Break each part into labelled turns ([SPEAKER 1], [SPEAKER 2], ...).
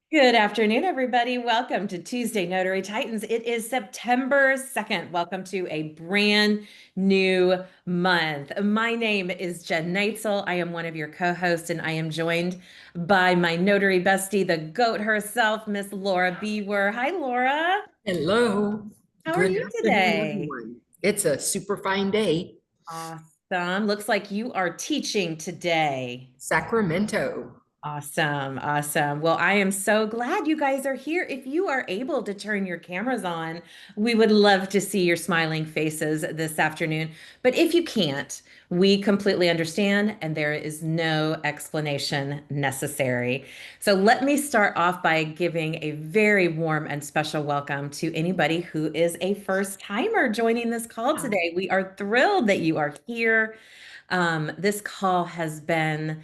[SPEAKER 1] Good afternoon, everybody. Welcome to Tuesday Notary Titans. It is September 2nd. Welcome to a brand new month. My name is Jen Neitzel. I am one of your co-hosts, and I am joined by my notary bestie, the GOAT herself, Miss Laura Beaver. Hi, Laura.
[SPEAKER 2] Hello.
[SPEAKER 1] How are
[SPEAKER 2] Good
[SPEAKER 1] you
[SPEAKER 2] afternoon,
[SPEAKER 1] today?
[SPEAKER 2] everyone. It's a super fine day.
[SPEAKER 1] Awesome. Looks like you are teaching today.
[SPEAKER 2] Sacramento.
[SPEAKER 1] Awesome. Awesome. Well, I am so glad you guys are here. If you are able to turn your cameras on, we would love to see your smiling faces this afternoon. But if you can't, we completely understand, and there is no explanation necessary. So let me start off by giving a very warm and special welcome to anybody who is a first timer joining this call today. We are thrilled that you are here. This call has been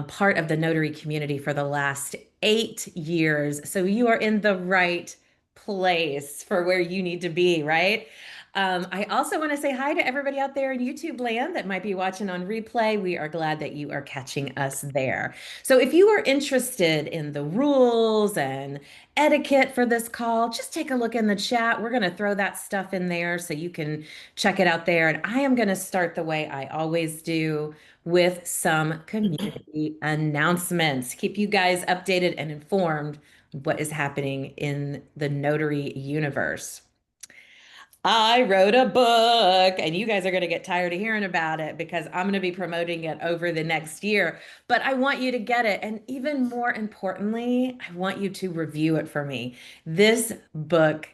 [SPEAKER 1] part of the notary community for the last 8 years. So you are in the right place for where you need to be, right? I also want to say hi to everybody out there in YouTube land that might be watching on replay. We are glad that you are catching us there. So if you are interested in the rules and etiquette for this call, just take a look in the chat. We're going to throw that stuff in there so you can check it out there. And I am going to start the way I always do with some community announcements. Keep you guys updated and informed what is happening in the notary universe. I wrote a book, and you guys are going to get tired of hearing about it because I'm going to be promoting it over the next year. But I want you to get it. And even more importantly, I want you to review it for me. This book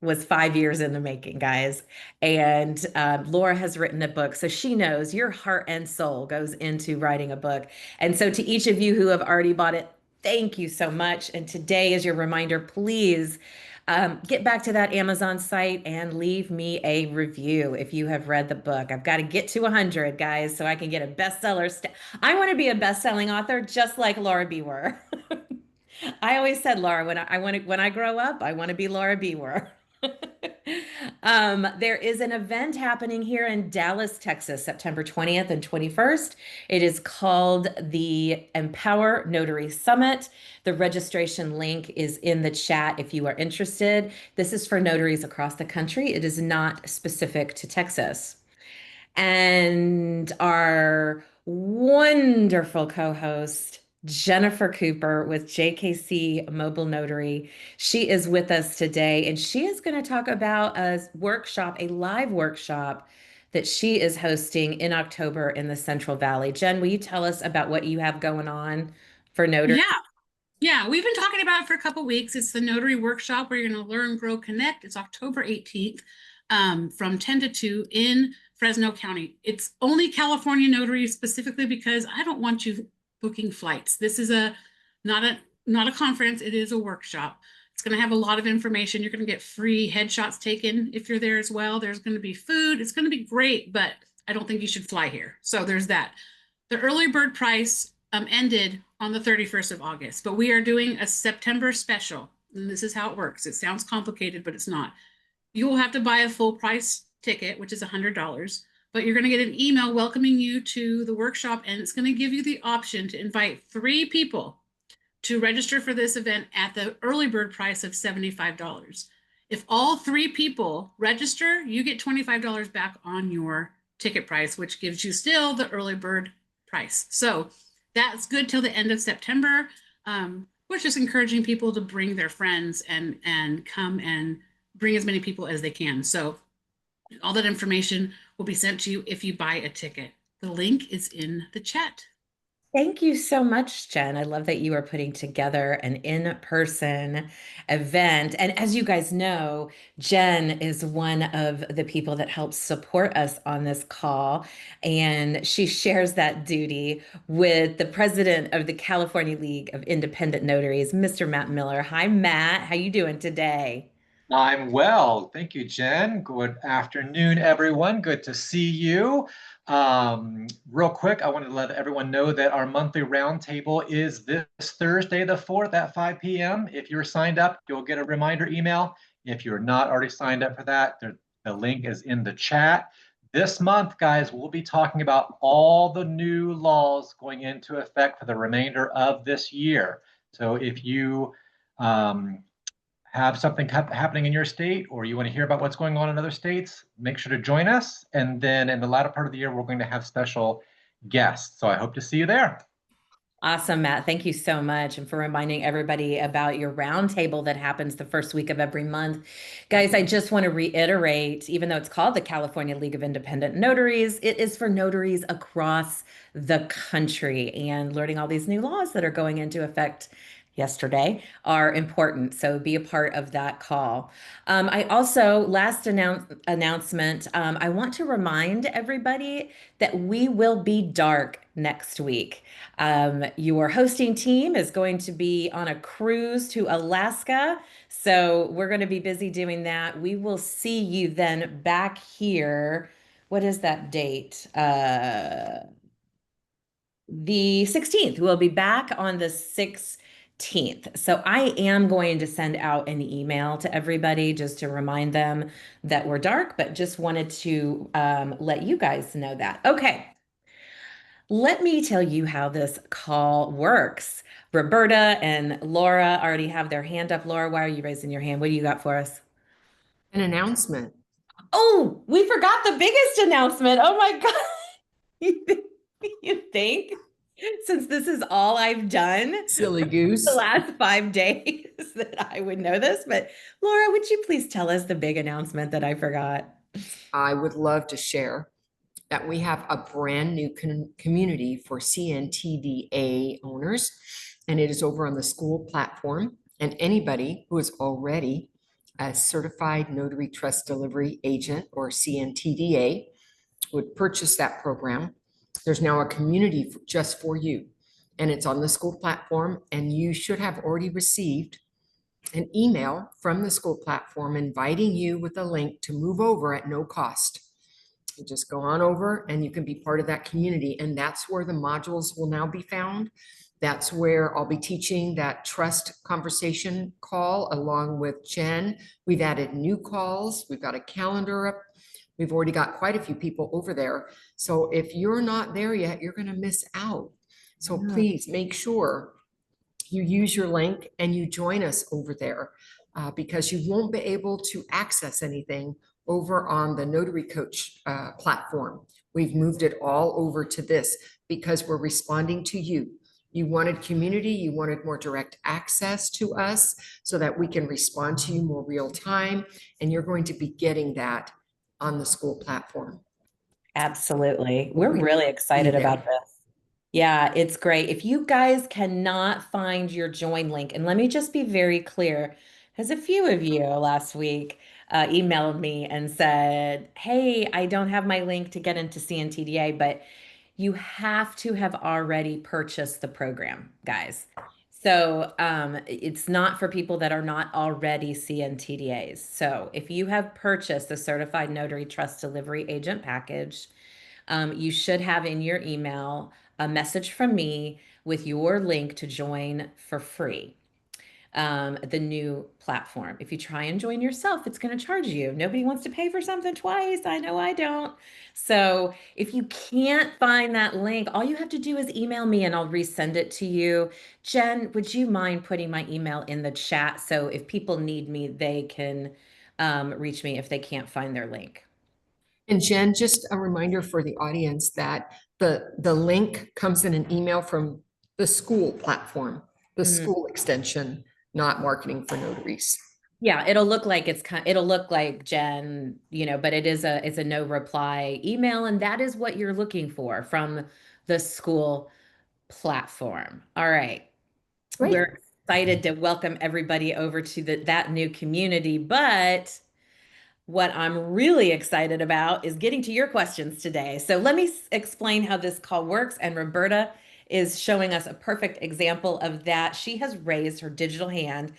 [SPEAKER 1] was 5 years in the making, guys. And Laura has written a book, so she knows your heart and soul goes into writing a book. And so, to each of you who have already bought it, thank you so much. And today is your reminder, please get back to that Amazon site and leave me a review if you have read the book. I've got to get to 100, guys, so I can get a bestseller. I want to be a best-selling author just like Laura B. were. I always said, Laura, when I grow up, I want to be Laura B. were. There is an event happening here in Dallas, Texas, September 20th and 21st. It is called the Empower Notary Summit. The registration link is in the chat if you are interested. This is for notaries across the country. It is not specific to Texas. And our wonderful co-host, Jennifer Cooper with JKC Mobile Notary. She is with us today, and she is going to talk about a workshop, a live workshop that she is hosting in October in the Central Valley. Jen, will you tell us about what you have going on for notary?
[SPEAKER 3] Yeah, we've been talking about it for a couple weeks. It's the Notary Workshop where you're going to learn, grow, connect. It's October 18th from 10 to 2 in Fresno County. It's only California notaries specifically because I don't want you booking flights. This is not a conference. It is a workshop. It's going to have a lot of information. You're going to get free headshots taken if you're there as well. There's going to be food. It's going to be great, but I don't think you should fly here. So there's that. The early bird price ended on the 31st of August, but we are doing a September special. And this is how it works. It sounds complicated, but it's not. You will have to buy a full price ticket, which is $100, but you're going to get an email welcoming you to the workshop, and it's going to give you the option to invite 3 people to register for this event at the early bird price of $75. If all 3 people register, you get $25 back on your ticket price, which gives you still the early bird price. So that's good till the end of September. We're just encouraging people to bring their friends and come and bring as many people as they can. So all that information will be sent to you if you buy a ticket. The link is in the chat.
[SPEAKER 1] Thank you so much, Jen. I love that you are putting together an in-person event. And as you guys know, Jen is one of the people that helps support us on this call. And she shares that duty with the president of the California League of Independent Notaries, Mr. Matt Miller. Hi, Matt. How you doing today?
[SPEAKER 4] I'm well. Thank you, Jen. Good afternoon, everyone. Good to see you. Real quick, I wanted to let everyone know that our monthly roundtable is this Thursday, the 4th at 5 p.m. If you're signed up, you'll get a reminder email. If you're not already signed up for that, the link is in the chat. This month, guys, we'll be talking about all the new laws going into effect for the remainder of this year. So if you have something happening in your state or you want to hear about what's going on in other states, make sure to join us. And then in the latter part of the year, we're going to have special guests. So I hope to see you there.
[SPEAKER 1] Awesome, Matt. Thank you so much. And for reminding everybody about your roundtable that happens the first week of every month. Guys, I just want to reiterate, even though it's called the California League of Independent Notaries, it is for notaries across the country. And learning all these new laws that are going into effect yesterday are important. So be a part of that call. I also, last announcement, I want to remind everybody that we will be dark next week. Your hosting team is going to be on a cruise to Alaska. So we're going to be busy doing that. We will see you then back here. What is that date? The 16th. We'll be back on the 16th. So I am going to send out an email to everybody just to remind them that we're dark, but just wanted to let you guys know that. Okay. Let me tell you how this call works. Roberta and Laura already have their hand up. Laura, why are you raising your hand? What do you got for us?
[SPEAKER 2] An announcement.
[SPEAKER 1] Oh, we forgot the biggest announcement. Oh my God. You think? Since this is all I've done
[SPEAKER 2] Silly
[SPEAKER 1] the
[SPEAKER 2] goose.
[SPEAKER 1] last 5 days that I would know this, but Laura, would you please tell us the big announcement that I forgot?
[SPEAKER 2] I would love to share that we have a brand new community for CNTDA owners, and it is over on the school platform. And anybody who is already a certified notary trust delivery agent or CNTDA would purchase that program. There's now a community just for you, and it's on the school platform, and you should have already received an email from the school platform inviting you with a link to move over at no cost. You just go on over and you can be part of that community. And that's where the modules will now be found. That's where I'll be teaching that trust conversation call along with Jen. We've added new calls. We've got a calendar up. We've already got quite a few people over there. So if you're not there yet, you're going to miss out. So
[SPEAKER 1] Yeah.
[SPEAKER 2] please make sure you use your link and you join us over there because you won't be able to access anything over on the Notary Coach platform. We've moved it all over to this because we're responding to you. You wanted community, you wanted more direct access to us so that we can respond to you more real time. And you're going to be getting that on the school platform.
[SPEAKER 1] Absolutely. We're really excited about this. Yeah, it's great. If you guys cannot find your join link, and let me just be very clear, because a few of you last week emailed me and said, hey, I don't have my link to get into CNTDA, but you have to have already purchased the program, guys. So it's not for people that are not already CNTDAs. So if you have purchased the Certified Notary Trust Delivery Agent package, you should have in your email a message from me with your link to join for free the new platform. If you try and join yourself, it's going to charge you. Nobody wants to pay for something twice. I know I don't. So if you can't find that link, all you have to do is email me and I'll resend it to you. Jen, would you mind putting my email in the chat so if people need me, they can reach me if they can't find their link?
[SPEAKER 2] And Jen, just a reminder for the audience that the link comes in an email from the school platform, the
[SPEAKER 1] Mhm.
[SPEAKER 2] school extension, not marketing for notaries.
[SPEAKER 1] Yeah, it'll look like it'll look like Jen, but it's a no reply email, and that is what you're looking for from the school platform. All right.
[SPEAKER 2] Great.
[SPEAKER 1] We're excited to welcome everybody over to that new community, but what I'm really excited about is getting to your questions today. So let me explain how this call works, and Roberta is showing us a perfect example of that. She has raised her digital hand,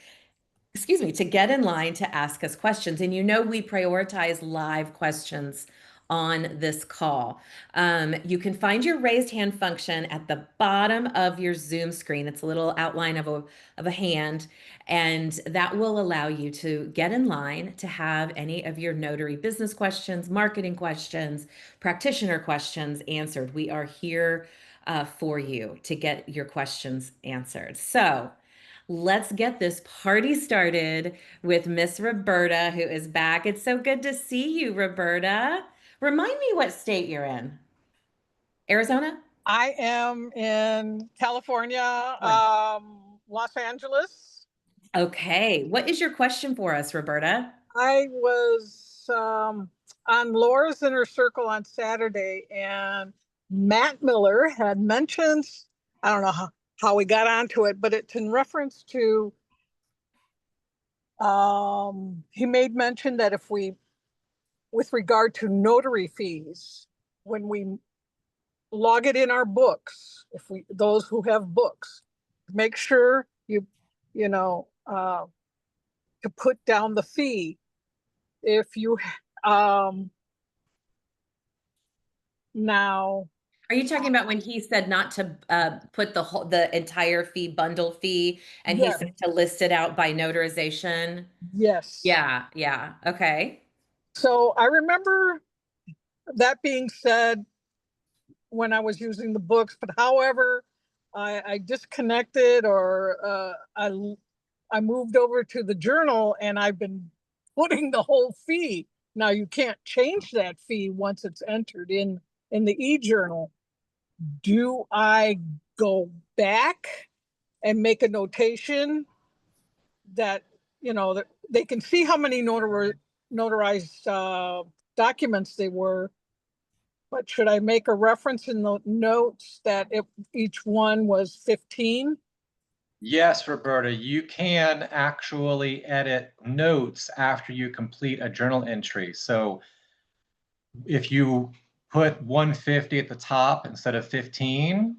[SPEAKER 1] excuse me, to get in line to ask us questions. And we prioritize live questions on this call. You can find your raised hand function at the bottom of your Zoom screen. It's a little outline of a hand, and that will allow you to get in line to have any of your notary business questions, marketing questions, practitioner questions answered. We are here for you to get your questions answered. So let's get this party started with Miss Roberta, who is back. It's so good to see you, Roberta. Remind me what state you're in. Arizona?
[SPEAKER 5] I am in California, Los Angeles.
[SPEAKER 1] Okay. What is your question for us, Roberta?
[SPEAKER 5] I was on Laura's Inner Circle on Saturday, and Matt Miller had mentioned, I don't know how we got onto it, but it's in reference to, he made mention that if we, with regard to notary fees, when we log it in our books, if we, those who have books, make sure you know, to put down the fee. If you, now,
[SPEAKER 1] Are you talking about when he said not to put the entire fee, bundle fee, and he
[SPEAKER 5] yes,
[SPEAKER 1] said to list it out by notarization?
[SPEAKER 5] yes.
[SPEAKER 1] Yeah, yeah. Okay.
[SPEAKER 5] So I remember that being said when I was using the books, but however, I disconnected, or I moved over to the journal, and I've been putting the whole fee. Now you can't change that fee once it's entered in the e-journal. Do I go back and make a notation that, you know, that they can see how many notarized documents they were, but should I make a reference in the notes that each one was 15?
[SPEAKER 4] Yes, Roberta, you can actually edit notes after you complete a journal entry. So if you put 150 at the top instead of 15,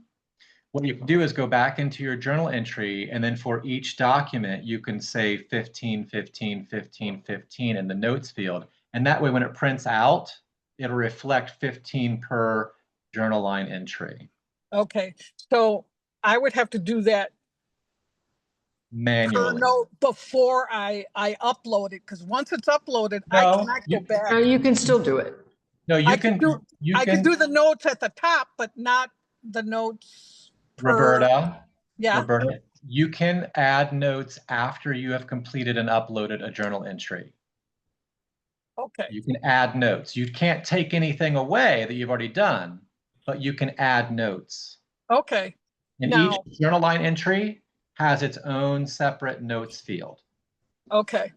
[SPEAKER 4] what you can do is go back into your journal entry, and then for each document, you can say 15, 15, 15, 15 in the notes field. And that way, when it prints out, it'll reflect 15 per journal line entry.
[SPEAKER 5] Okay, so I would have to do that per
[SPEAKER 4] Manually.
[SPEAKER 5] note before I upload it, because once it's uploaded, I
[SPEAKER 4] No,
[SPEAKER 5] cannot go back.
[SPEAKER 2] Now you can still do it.
[SPEAKER 4] No,
[SPEAKER 5] I can do the notes at the top, but not the notes per,
[SPEAKER 4] Roberta,
[SPEAKER 5] yeah,
[SPEAKER 4] Roberta, you can add notes after you have completed and uploaded a journal entry.
[SPEAKER 5] okay,
[SPEAKER 4] You can add notes. You can't take anything away that you've already done, but you can add notes.
[SPEAKER 5] okay.
[SPEAKER 4] And each
[SPEAKER 5] Now,
[SPEAKER 4] journal line entry has its own separate notes field.
[SPEAKER 5] okay.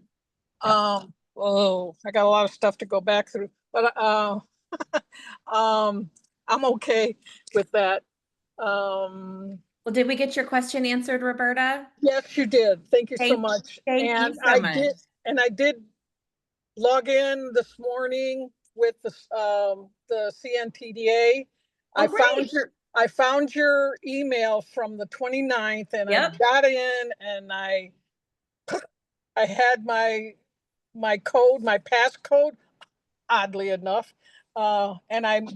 [SPEAKER 4] Yeah.
[SPEAKER 5] Oh, I got a lot of stuff to go back through, but I'm okay with that.
[SPEAKER 1] Well, did we get your question answered, Roberta?
[SPEAKER 5] Yes, you did. Thank you so
[SPEAKER 1] Thank,
[SPEAKER 5] much.
[SPEAKER 1] thank you
[SPEAKER 5] And
[SPEAKER 1] so much.
[SPEAKER 5] I did log in this morning with the CNTDA.
[SPEAKER 1] Oh, great.
[SPEAKER 5] I found your email from the 29th, and
[SPEAKER 1] Yep.
[SPEAKER 5] I got in, and I had my code, my passcode, oddly enough. And I'm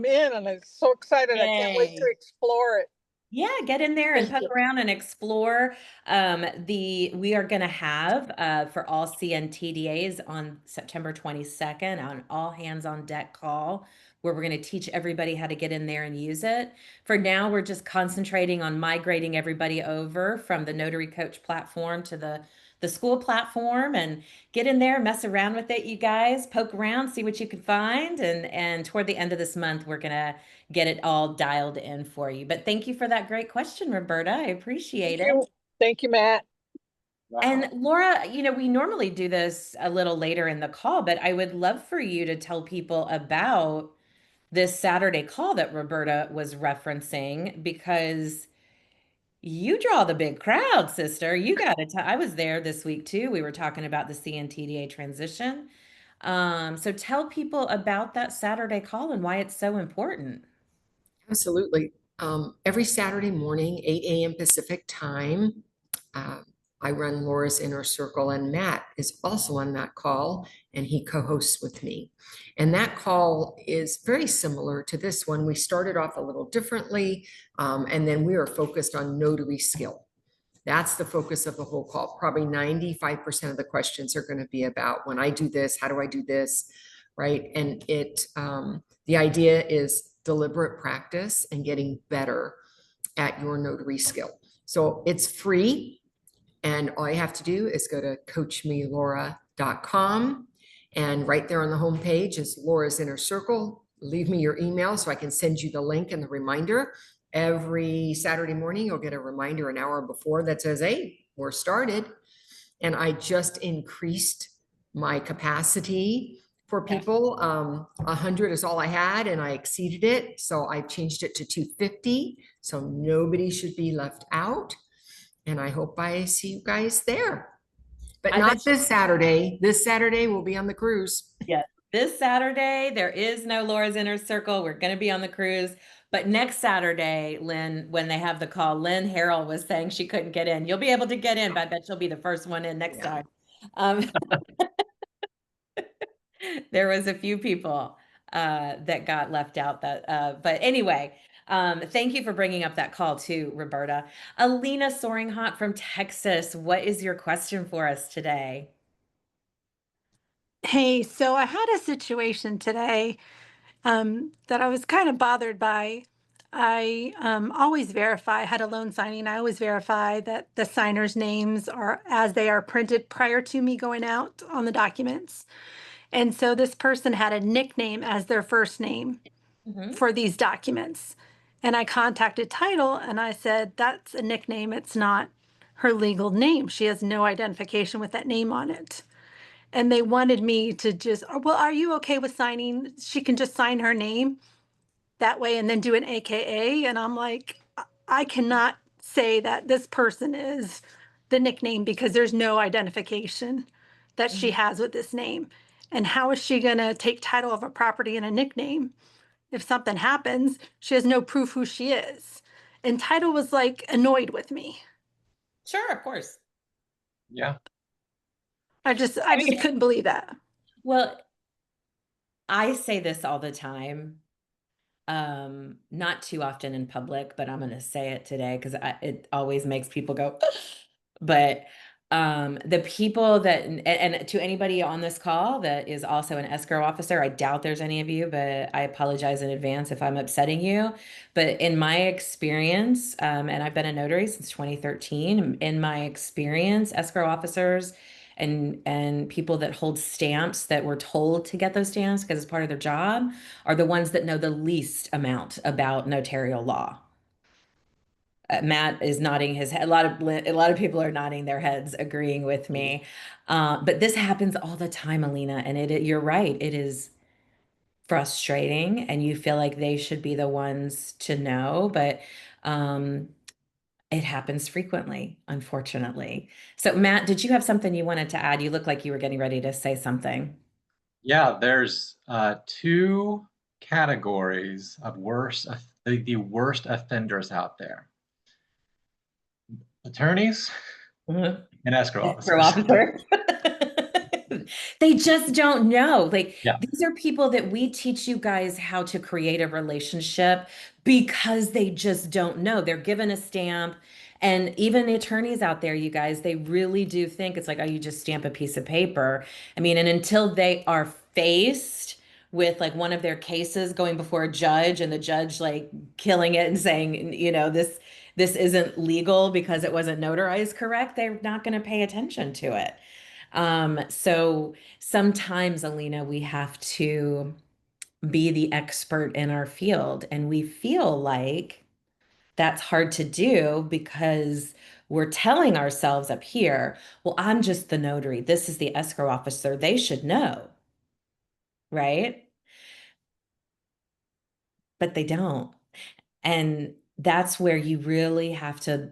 [SPEAKER 5] in, and I'm so excited. I can't wait to
[SPEAKER 1] Yay.
[SPEAKER 5] explore it.
[SPEAKER 1] Yeah, get in there and
[SPEAKER 5] Thank
[SPEAKER 1] poke
[SPEAKER 5] you.
[SPEAKER 1] around and explore. We are going to have for all CNTDAs on September 22nd on all hands on deck call, where we're going to teach everybody how to get in there and use it. For now, we're just concentrating on migrating everybody over from the Notary Coach platform to the school platform, and get in there, mess around with it, you guys, poke around, see what you can find. And toward the end of this month, we're going to get it all dialed in for you. But thank you for that great question, Roberta. I appreciate it.
[SPEAKER 5] Thank you, Matt.
[SPEAKER 1] And Laura, we normally do this a little later in the call, but I would love for you to tell people about this Saturday call that Roberta was referencing, because you draw the big crowd, sister. You got to I was there this week too. We were talking about the CNTDA transition. So tell people about that Saturday call and why it's so important.
[SPEAKER 2] Absolutely. Every Saturday morning, 8 a.m. Pacific time, I run Laura's Inner Circle, and Matt is also on that call, and he co-hosts with me. And that call is very similar to this one. We started off a little differently, and then we are focused on notary skill. That's the focus of the whole call. Probably 95% of the questions are going to be about, when I do this, how do I do this, right? And the idea is deliberate practice and getting better at your notary skill. So it's free. And all you have to do is go to coachmelaura.com. And right there on the homepage is Laura's Inner Circle. Leave me your email so I can send you the link and the reminder. Every Saturday morning, you'll get a reminder an hour before that says, hey, we're started. And I just increased my capacity for people. 100 is all I had, and I exceeded it. So I changed it to 250. So nobody should be left out. And I hope I see you guys there. But
[SPEAKER 1] I
[SPEAKER 2] not
[SPEAKER 1] bet
[SPEAKER 2] this Saturday. This Saturday, we'll be on the cruise.
[SPEAKER 1] Yeah. This Saturday, there is no Laura's Inner Circle. We're going to be on the cruise. But next Saturday, Lynn, when they have the call, Lynn Harrell was saying she couldn't get in. You'll be able to get in, but I bet she'll be the first one in next
[SPEAKER 2] Yeah.
[SPEAKER 1] time. Um, there was a few people that got left out but anyway, thank you for bringing up that call too, Roberta. Alina Soaring Hot from Texas, what is your question for us today?
[SPEAKER 6] Hey, so I had a situation today that I was kind of bothered by. I always verify, I had a loan signing. I always verify that the signers' names are as they are printed prior to me going out on the documents. And so this person had a nickname as their first name for these documents. And I contacted title and I said, that's a nickname. It's not her legal name. She has no identification with that name on it. And they wanted me to just, "Oh, well, are you okay with signing? She can just sign her name that way and then do an AKA." And I'm like, I cannot say that this person is the nickname because there's no identification that she has with this name. And how is she going to take title of a property and a nickname? If something happens, she has no proof who she is. And title was like annoyed with me.
[SPEAKER 1] Sure, of course.
[SPEAKER 4] Yeah.
[SPEAKER 6] I just couldn't believe that.
[SPEAKER 1] Well, I say this all the time, not too often in public, but I'm going to say it today because it always makes people go, but the people that, and to anybody on this call that is also an escrow officer, I doubt there's any of you, but I apologize in advance if I'm upsetting you. But in my experience, and I've been a notary since 2013, in my experience, escrow officers and people that hold stamps that were told to get those stamps because it's part of their job are the ones that know the least amount about notarial law. Matt is nodding his head. A lot of people are nodding their heads, agreeing with me. But this happens all the time, Alina, and you're right. It is frustrating, and you feel like they should be the ones to know, but it happens frequently, unfortunately. So, Matt, did you have something you wanted to add? You look like you were getting ready to say something.
[SPEAKER 4] Yeah, there's two categories of the worst offenders out there. Attorneys
[SPEAKER 1] Mhm.
[SPEAKER 4] and escrow
[SPEAKER 1] Escrow
[SPEAKER 4] officers.
[SPEAKER 1] officer. They just don't know. Like,
[SPEAKER 4] Yeah.
[SPEAKER 1] these are people that we teach you guys how to create a relationship because they just don't know. They're given a stamp. And even the attorneys out there, you guys, they really do think it's like, oh, you just stamp a piece of paper. I mean, and until they are faced with like one of their cases going before a judge and the judge like killing it and saying, this isn't legal because it wasn't notarized correct, they're not going to pay attention to it. So sometimes, Alina, we have to be the expert in our field, and we feel like that's hard to do because we're telling ourselves up here, well, I'm just the notary. This is the escrow officer. They should know, right? But they don't. And that's where you really have to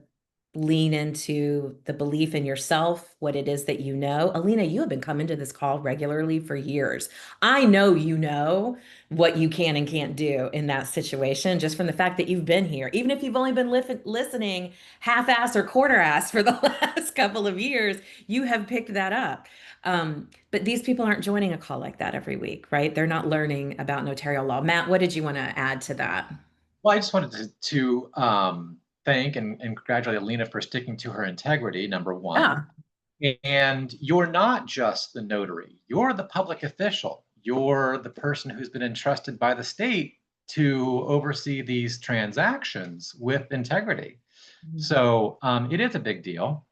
[SPEAKER 1] lean into the belief in yourself, what it is that you know. Alina, you have been coming to this call regularly for years. I know you know what you can and can't do in that situation just from the fact that you've been here. Even if you've only been listening half-ass or quarter-ass for the last couple of years, you have picked that up. But these people aren't joining a call like that every week, right? They're not learning about notarial law. Matt, what did you want to add to that?
[SPEAKER 4] Well, I just wanted to thank and congratulate Alina for sticking to her integrity, number one. And you're not just the notary, you're the public official. You're the person who's been entrusted by the state to oversee these transactions with integrity. So it is a big deal.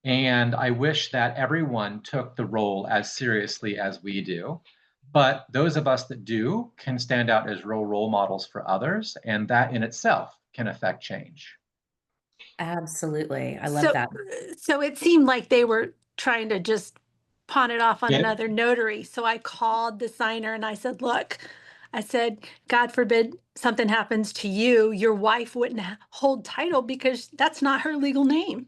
[SPEAKER 4] And I wish that everyone took the role as seriously as we do. But those of us that do can stand out as role models for others, and that in itself can affect change.
[SPEAKER 1] Absolutely. I love that.
[SPEAKER 6] So it seemed like they were trying to just pawn it off on
[SPEAKER 4] Yeah.
[SPEAKER 6] another notary. So I called the signer and I said, look, I said, God forbid something happens to you, your wife wouldn't hold title because that's not her legal name.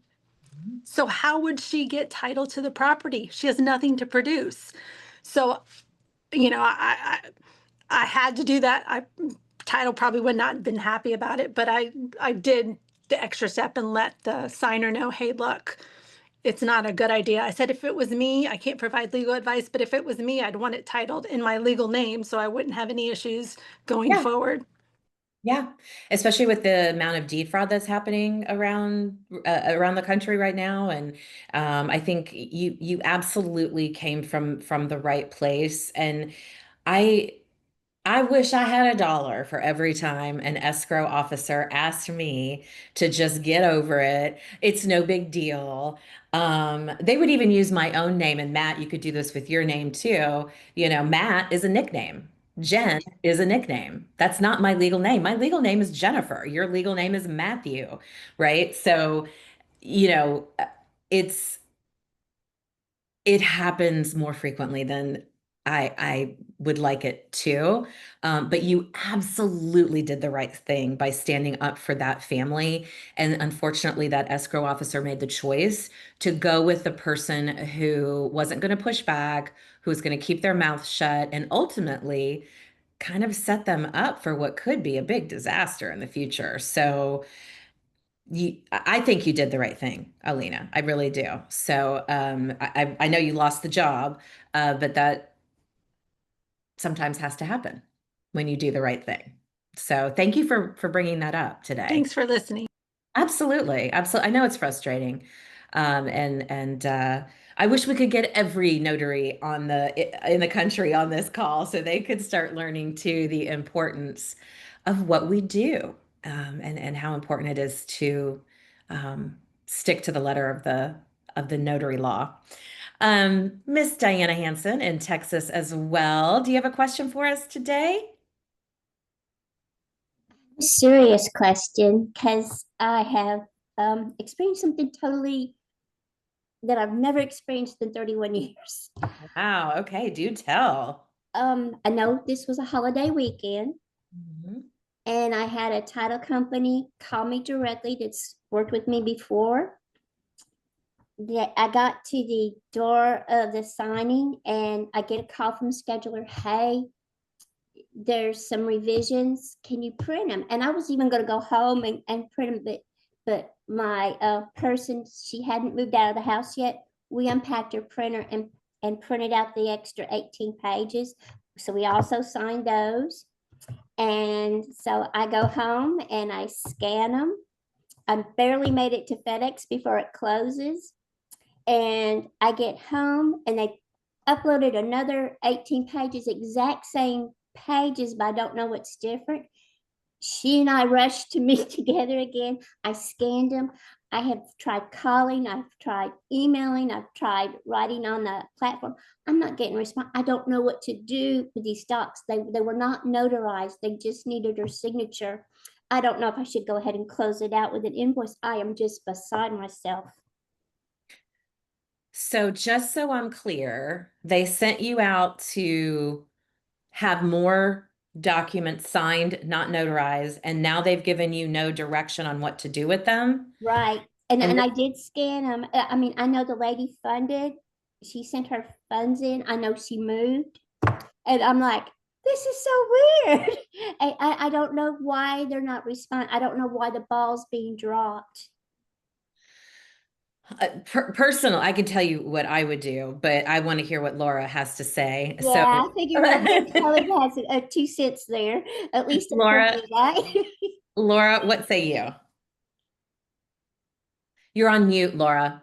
[SPEAKER 6] So how would she get title to the property? She has nothing to produce. So, you know, I had to do that. Title probably would not have been happy about it, but I did the extra step and let the signer know, hey, look, it's not a good idea. I said, if it was me, I can't provide legal advice, but if it was me, I'd want it titled in my legal name so I wouldn't have any issues going
[SPEAKER 1] Yeah.
[SPEAKER 6] forward.
[SPEAKER 1] Yeah, especially with the amount of deed fraud that's happening around the country right now, and I think you absolutely came from the right place, and I I wish I had $1 for every time an escrow officer asked me to just get over it. It's no big deal. They would even use my own name, and Matt, you could do this with your name too. You know, Matt is a nickname. Jen is a nickname. That's not my legal name. My legal name is Jennifer. Your legal name is Matthew, right? So, you know, it's it happens more frequently than I would like it to. But you absolutely did the right thing by standing up for that family. And unfortunately, that escrow officer made the choice to go with the person who wasn't going to push back, who was going to keep their mouth shut, and ultimately kind of set them up for what could be a big disaster in the future. So I think you did the right thing, Alina. I really do. So I know you lost the job, but that sometimes has to happen when you do the right thing. So thank you for bringing that up today.
[SPEAKER 6] Thanks for listening.
[SPEAKER 1] Absolutely, absolutely. I know it's frustrating, and I wish we could get every notary in the country on this call so they could start learning too the importance of what we do, and how important it is to stick to the letter of the notary law. Miss Diana Hanson in Texas as well. Do you have a question for us today?
[SPEAKER 7] Serious question because I have experienced something totally that I've never experienced in 31 years.
[SPEAKER 1] Wow. Okay. Do tell.
[SPEAKER 7] I know this was a holiday weekend,
[SPEAKER 1] Mhm.
[SPEAKER 7] and I had a title company call me directly that's worked with me before. I got to the door of the signing, and I get a call from the scheduler. Hey, there's some revisions. Can you print them? And I was even going to go home and print them, but my person, she hadn't moved out of the house yet. We unpacked her printer and printed out the extra 18 pages. So we also signed those. And so I go home and I scan them. I barely made it to FedEx before it closes. And I get home and they uploaded another 18 pages, exact same pages, but I don't know what's different. She and I rushed to meet together again. I scanned them. I have tried calling, I've tried emailing, I've tried writing on the platform. I'm not getting a response. I don't know what to do with these docs. They were not notarized. They just needed her signature. I don't know if I should go ahead and close it out with an invoice. I am just beside myself.
[SPEAKER 1] So just so I'm clear, they sent you out to have more documents signed, not notarized, and now they've given you no direction on what to do with them.
[SPEAKER 7] Right. And I did scan them. I mean, I know the lady funded. She sent her funds in. I know she moved, and I'm like, this is so weird. I don't know why they're not responding. I don't know why the ball's being dropped.
[SPEAKER 1] Personal, I can tell you what I would do, but I want to hear what Laura has to say.
[SPEAKER 7] Yeah,
[SPEAKER 1] So,
[SPEAKER 7] I figure Kelly has a 2 cents there, at least for
[SPEAKER 1] Laura,
[SPEAKER 7] me, right?
[SPEAKER 1] Laura, what say you? You're on mute, Laura.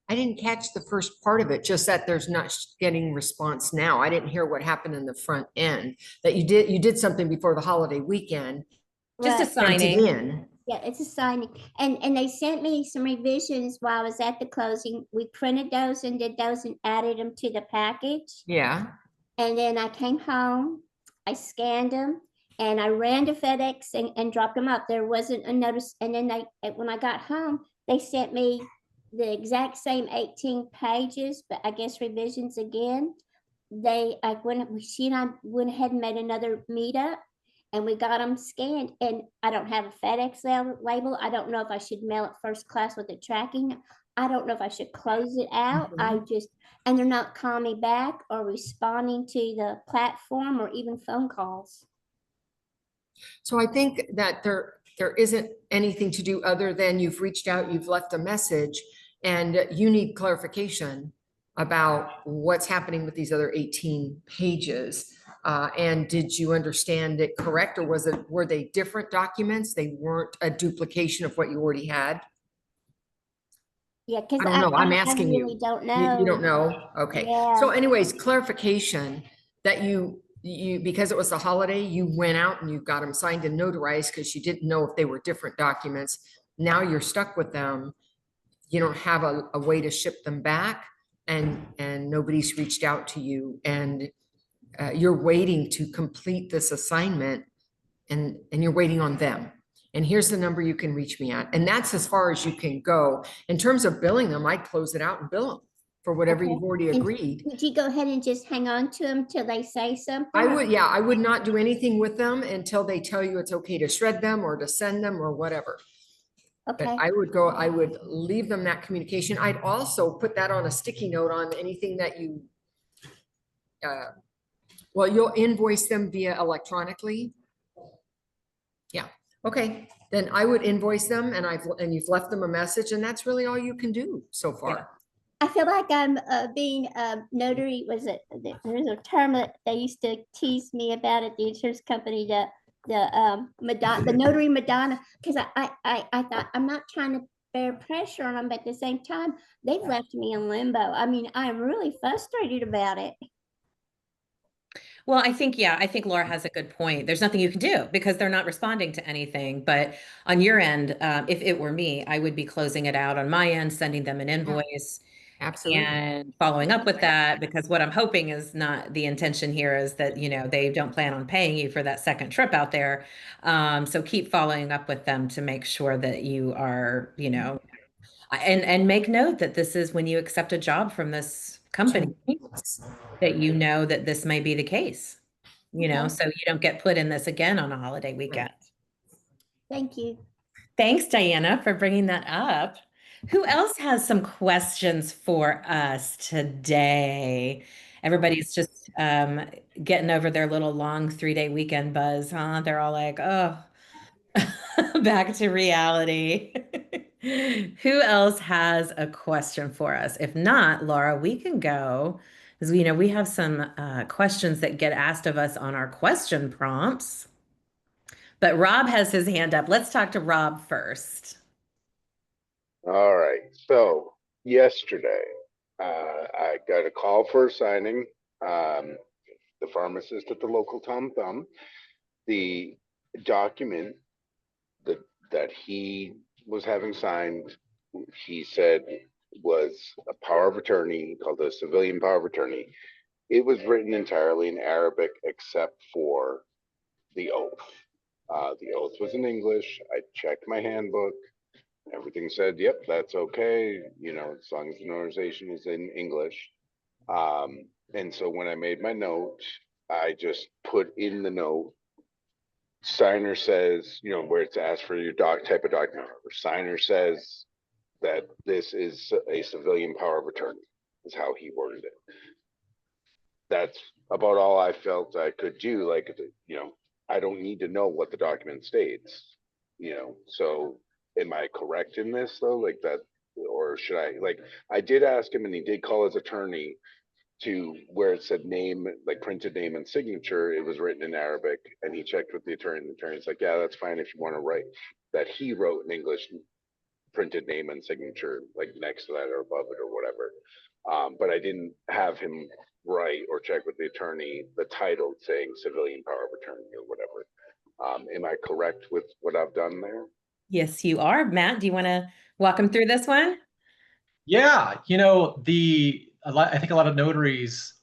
[SPEAKER 2] I didn't catch the first part of it, just that there's not getting response now. I didn't hear what happened in the front end, that you did something before the holiday weekend,
[SPEAKER 1] Just a
[SPEAKER 7] Right.
[SPEAKER 2] sent it
[SPEAKER 1] signing.
[SPEAKER 2] in.
[SPEAKER 7] Yeah, it's a signing. And they sent me some revisions while I was at the closing. We printed those and did those and added them to the package.
[SPEAKER 2] Yeah.
[SPEAKER 7] And then I came home, I scanned them, and I ran to FedEx and dropped them up. There wasn't a notice. And then when I got home, they sent me the exact same 18 pages, but I guess revisions again. She and I went ahead and made another meetup, and we got them scanned. And I don't have a FedEx label. I don't know if I should mail it first class with the tracking. I don't know if I should close it out. And they're not calling me back or responding to the platform or even phone calls.
[SPEAKER 2] So I think that there isn't anything to do other than you've reached out, you've left a message, and you need clarification about what's happening with these other 18 pages. And did you understand it correct, or were they different documents? They weren't a duplication of what you already had?
[SPEAKER 7] Yeah, because
[SPEAKER 2] I don't know. I'm
[SPEAKER 7] I
[SPEAKER 2] asking
[SPEAKER 7] really
[SPEAKER 2] you.
[SPEAKER 7] don't
[SPEAKER 2] You don't
[SPEAKER 7] know.
[SPEAKER 2] know? Okay.
[SPEAKER 7] Yeah.
[SPEAKER 2] So anyways, clarification that you, because it was the holiday, you went out and you got them signed and notarized because you didn't know if they were different documents. Now you're stuck with them. You don't have a way to ship them back, and nobody's reached out to you, and you're waiting to complete this assignment, and you're waiting on them. And here's the number you can reach me at. And that's as far as you can go. In terms of billing them, I'd close it out and bill them for whatever
[SPEAKER 7] Okay.
[SPEAKER 2] you've already
[SPEAKER 7] And
[SPEAKER 2] agreed.
[SPEAKER 7] would you go ahead and just hang on to them till they say something?
[SPEAKER 2] I would not do anything with them until they tell you it's okay to shred them or to send them or whatever. But
[SPEAKER 7] Okay.
[SPEAKER 2] I would leave them that communication. I'd also put that on a sticky note on anything that you, well, you'll invoice them via electronically. Yeah, okay, then I would invoice them, and you've left them a message, and that's really all you can do so far.
[SPEAKER 7] I feel like I'm being notary. There's a term that they used to tease me about at the insurance company, the notary Madonna, because I thought I'm not trying to bear pressure on them, but at the same time, they've left me in limbo. I mean, I'm really frustrated about it.
[SPEAKER 1] Well, I think Laura has a good point. There's nothing you can do because they're not responding to anything. But on your end, if it were me, I would be closing it out on my end, sending them an invoice
[SPEAKER 2] Absolutely.
[SPEAKER 1] and following up with that, because what I'm hoping is not the intention here is that, they don't plan on paying you for that second trip out there. So keep following up with them to make sure that you are, and make note that this is when you accept a job from this company, that you know that this may be the case,
[SPEAKER 7] Okay.
[SPEAKER 1] so you don't get put in this again on a holiday weekend.
[SPEAKER 7] Thank you.
[SPEAKER 1] Thanks, Diana, for bringing that up. Who else has some questions for us today? Everybody's just getting over their little long 3-day weekend buzz, huh? They're all like, oh, back to reality. Who else has a question for us? If not, Laura, we can go, because we have some questions that get asked of us on our question prompts. But Rob has his hand up. Let's talk to Rob first.
[SPEAKER 8] All right. So yesterday, I got a call for a signing. The pharmacist at the local Tom Thumb, the document that he was having signed, he said was a power of attorney, called a civilian power of attorney. It was written entirely in Arabic except for the oath. The oath was in English. I checked my handbook. Everything said, yep, that's okay. As long as the notarization is in English. And so when I made my note, I just put in the note signer says, you know, where it's asked for your type of document, or signer says that this is a civilian power of attorney, is how he worded it. That's about all I felt I could do. Like, you know, I don't need to know what the document states, you know. So am I correct in this though? Like that, or should I, like, I did ask him and he did call his attorney to where it said name, like printed name and signature, it was written in Arabic, and he checked with the attorney, and the attorney's like, yeah, that's fine if you want to write that he wrote in English, printed name and signature, like next to that or above it or whatever. But I didn't have him write or check with the attorney the title saying civilian power of attorney or whatever. Am I correct with what I've done there?
[SPEAKER 1] Yes, you are. Matt, do you want to walk them through this one?
[SPEAKER 4] Yeah, you know, I think a lot of notaries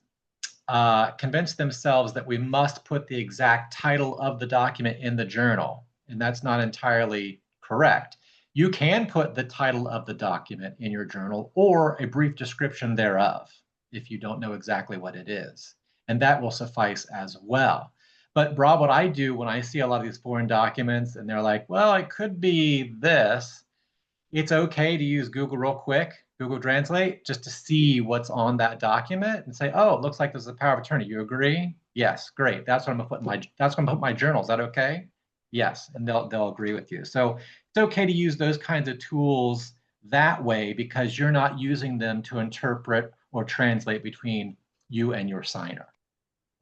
[SPEAKER 4] convince themselves that we must put the exact title of the document in the journal, and that's not entirely correct. You can put the title of the document in your journal or a brief description thereof if you don't know exactly what it is, and that will suffice as well. But Rob, what I do when I see a lot of these foreign documents and they're like, well, it could be this, it's okay to use Google real quick, Google Translate, just to see what's on that document and say, oh, it looks like there's a power of attorney. You agree? Yes, great. That's what I'm gonna put in my journal. Is that okay? Yes, and they'll agree with you. So it's okay to use those kinds of tools that way because you're not using them to interpret or translate between you and your signer.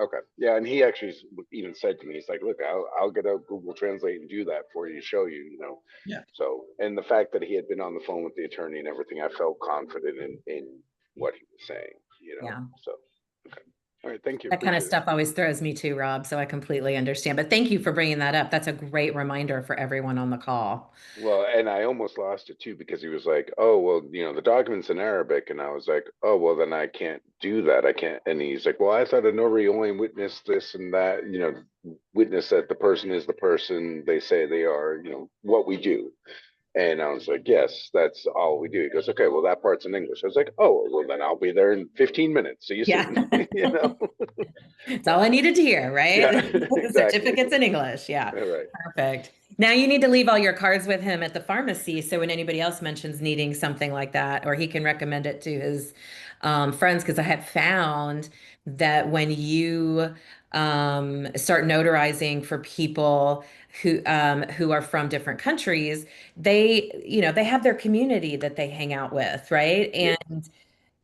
[SPEAKER 8] Okay. Yeah, and he actually even said to me, he's like, "Look, I'll get a Google Translate and do that for you, show you, you know."
[SPEAKER 4] Yeah.
[SPEAKER 8] So, and the fact that he had been on the phone with the attorney and everything, I felt confident in what he was saying, you know.
[SPEAKER 1] Yeah.
[SPEAKER 8] So, okay. All right, thank you.
[SPEAKER 1] That kind of
[SPEAKER 8] Appreciate
[SPEAKER 1] stuff always throws me too, Rob. So I completely understand. But thank you for bringing that up. That's a great reminder for everyone on the call.
[SPEAKER 8] it. Well, and I almost lost it too because he was like, "Oh, well, you know, the document's in Arabic," and I was like, "Oh, well, then I can't do that. I can't." And he's like, "Well, I thought a notary only witnessed this and that, you know, witness that the person is the person they say they are, you know, what we do." And I was like, yes, that's all we do. He goes, okay, well, that part's in English. I was like, oh, well, then I'll be there in 15 minutes. See you
[SPEAKER 1] Yeah.
[SPEAKER 8] soon. You know?
[SPEAKER 1] It's all I needed to hear, right?
[SPEAKER 8] Yeah,
[SPEAKER 1] The
[SPEAKER 8] exactly.
[SPEAKER 1] certificates in English. Yeah.
[SPEAKER 8] All right.
[SPEAKER 1] Perfect. Now you need to leave all your cards with him at the pharmacy. So when anybody else mentions needing something like that, or he can recommend it to his friends, because I have found that when you start notarizing for people who are from different countries, they have their community that they hang out with, right?
[SPEAKER 8] Yeah.
[SPEAKER 1] And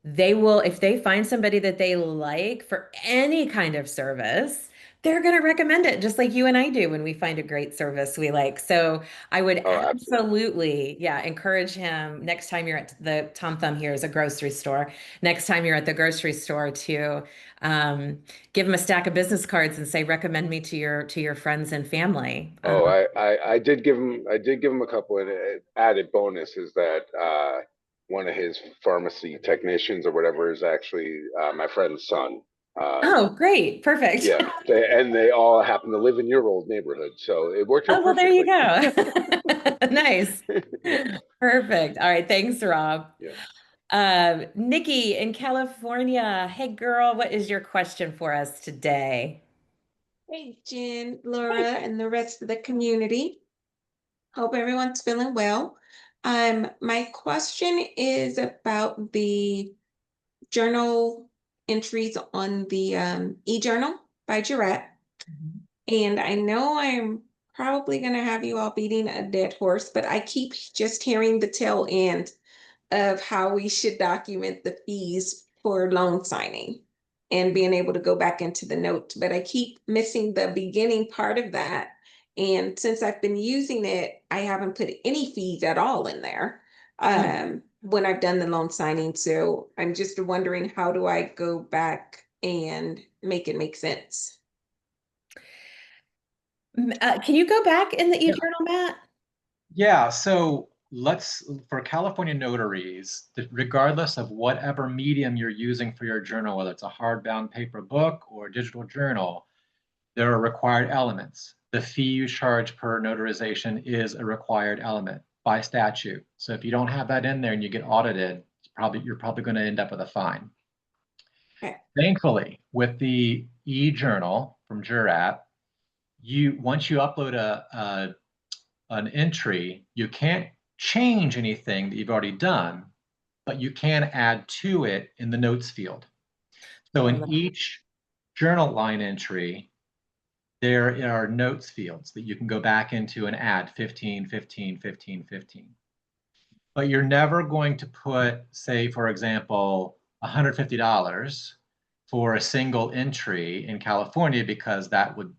[SPEAKER 1] they will, if they find somebody that they like for any kind of service, they're going to recommend it, just like you and I do when we find a great service we like. So I would
[SPEAKER 8] Oh, absolutely.
[SPEAKER 1] absolutely, yeah, encourage him next time you're at the Tom Thumb here is a grocery store. Next time you're at the grocery store to um, give him a stack of business cards and say, recommend me to your friends and family.
[SPEAKER 8] Oh, I did give him a couple, and added bonus is that one of his pharmacy technicians or whatever is actually my friend's son.
[SPEAKER 1] Oh, great. Perfect.
[SPEAKER 8] Yeah, and they all happen to live in your old neighborhood, so it worked out
[SPEAKER 1] Oh, well, there you
[SPEAKER 8] perfectly.
[SPEAKER 1] go. Nice.
[SPEAKER 8] Yeah.
[SPEAKER 1] Perfect. All right. Thanks, Rob.
[SPEAKER 8] Yeah.
[SPEAKER 1] Nikki in California. Hey, girl, what is your question for us today?
[SPEAKER 9] Hey, Jen, Laura, and the rest of the community. Hope everyone's feeling well. My question is about the journal entries on the e-journal by Girette. And I know I'm probably going to have you all beating a dead horse, but I keep just hearing the tail end of how we should document the fees for loan signing and being able to go back into the note. But I keep missing the beginning part of that. And since I've been using it, I haven't put any fees at all in there when I've done the loan signing. So I'm just wondering, how do I go back and make it make sense?
[SPEAKER 1] Can you go back in the e-journal, Matt?
[SPEAKER 4] Yeah, so for California notaries, regardless of whatever medium you're using for your journal, whether it's a hardbound paper book or a digital journal, there are required elements. The fee you charge per notarization is a required element by statute. So if you don't have that in there and you get audited, you're probably going to end up with a fine.
[SPEAKER 9] Okay.
[SPEAKER 4] Thankfully, with the e-journal from Jurat, once you upload an entry, you can't change anything that you've already done, but you can add to it in the notes field. So in each journal line entry, there are notes fields that you can go back into and add 15, 15, 15, 15. But you're never going to put, say, for example, $150 for a single entry in California, because that would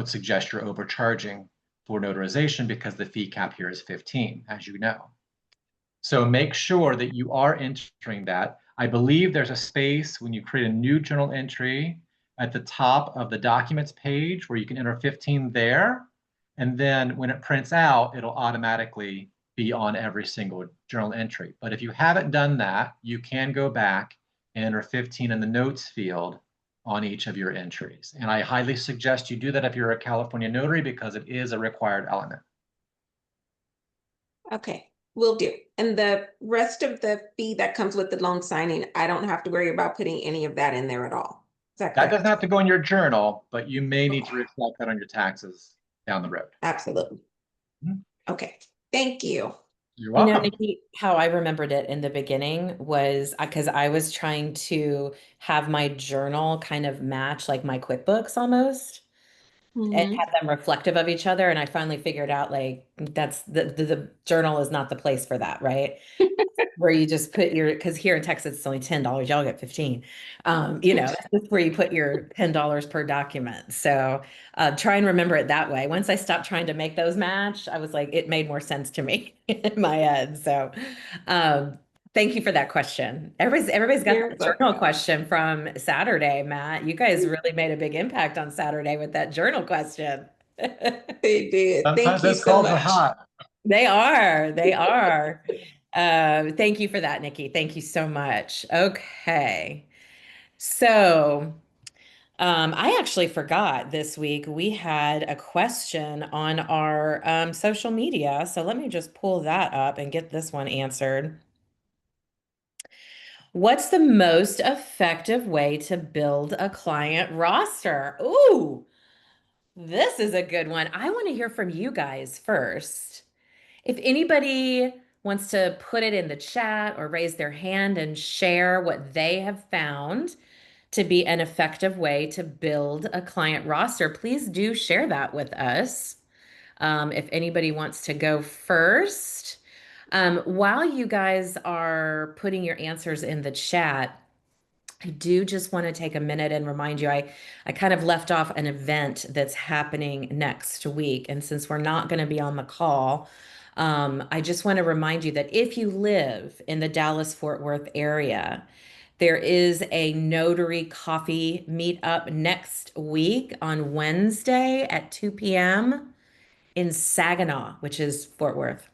[SPEAKER 4] suggest you're overcharging for notarization, because the fee cap here is 15, as you know. So make sure that you are entering that. I believe there's a space when you create a new journal entry at the top of the documents page where you can enter 15 there. And then when it prints out, it'll automatically be on every single journal entry. But if you haven't done that, you can go back and enter 15 in the notes field on each of your entries. And I highly suggest you do that if you're a California notary, because it is a required element.
[SPEAKER 9] Okay, will do. And the rest of the fee that comes with the loan signing, I don't have to worry about putting any of that in there at all. Is that
[SPEAKER 4] That
[SPEAKER 9] correct?
[SPEAKER 4] doesn't have to go in your journal, but you may need to reflect that on your taxes down the road.
[SPEAKER 9] Absolutely.
[SPEAKER 4] Mhm.
[SPEAKER 9] Okay, thank you.
[SPEAKER 4] You're
[SPEAKER 1] You know,
[SPEAKER 4] welcome.
[SPEAKER 1] Nikki, how I remembered it in the beginning was because I was trying to have my journal kind of match like my QuickBooks almost, and
[SPEAKER 9] Mhm.
[SPEAKER 1] have them reflective of each other. And I finally figured out like that's the journal is not the place for that, right? Where you just put your, because here in Texas it's only $10, y'all get 15. That's where you put your $10 per document. So try and remember it that way. Once I stopped trying to make those match, I was like, it made more sense to me in my head. So thank you for that question. Everybody's got
[SPEAKER 9] You're
[SPEAKER 1] the journal
[SPEAKER 9] welcome.
[SPEAKER 1] question from Saturday, Matt. You guys really made a big impact on Saturday with that journal question.
[SPEAKER 9] They did. Thank
[SPEAKER 4] Sometimes
[SPEAKER 9] you
[SPEAKER 4] those
[SPEAKER 9] so
[SPEAKER 4] calls are
[SPEAKER 9] much.
[SPEAKER 4] hot.
[SPEAKER 1] They are. They are. Thank you for that, Nikki. Thank you so much. Okay. So, I actually forgot this week we had a question on our social media. So let me just pull that up and get this one answered. What's the most effective way to build a client roster? Ooh, this is a good one. I want to hear from you guys first. If anybody wants to put it in the chat or raise their hand and share what they have found to be an effective way to build a client roster, please do share that with us. If anybody wants to go first, while you guys are putting your answers in the chat, I do just want to take a minute and remind you, I kind of left off an event that's happening next week. And since we're not going to be on the call, I just want to remind you that if you live in the Dallas-Fort Worth area, there is a notary coffee meetup next week on Wednesday at 2 p.m. in Saginaw, which is Fort Worth.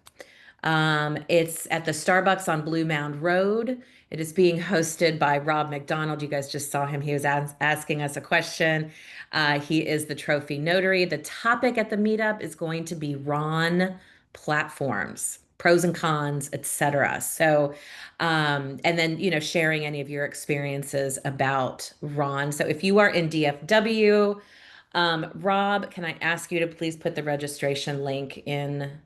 [SPEAKER 1] It's at the Starbucks on Blue Mound Road. It is being hosted by Rob McDonald. You guys just saw him. He was asking us a question. He is the trophy notary. The topic at the meetup is going to be Ron platforms, pros and cons, etc. So, and then, sharing any of your experiences about Ron. So if you are in DFW, Rob, can I ask you to please put the registration link in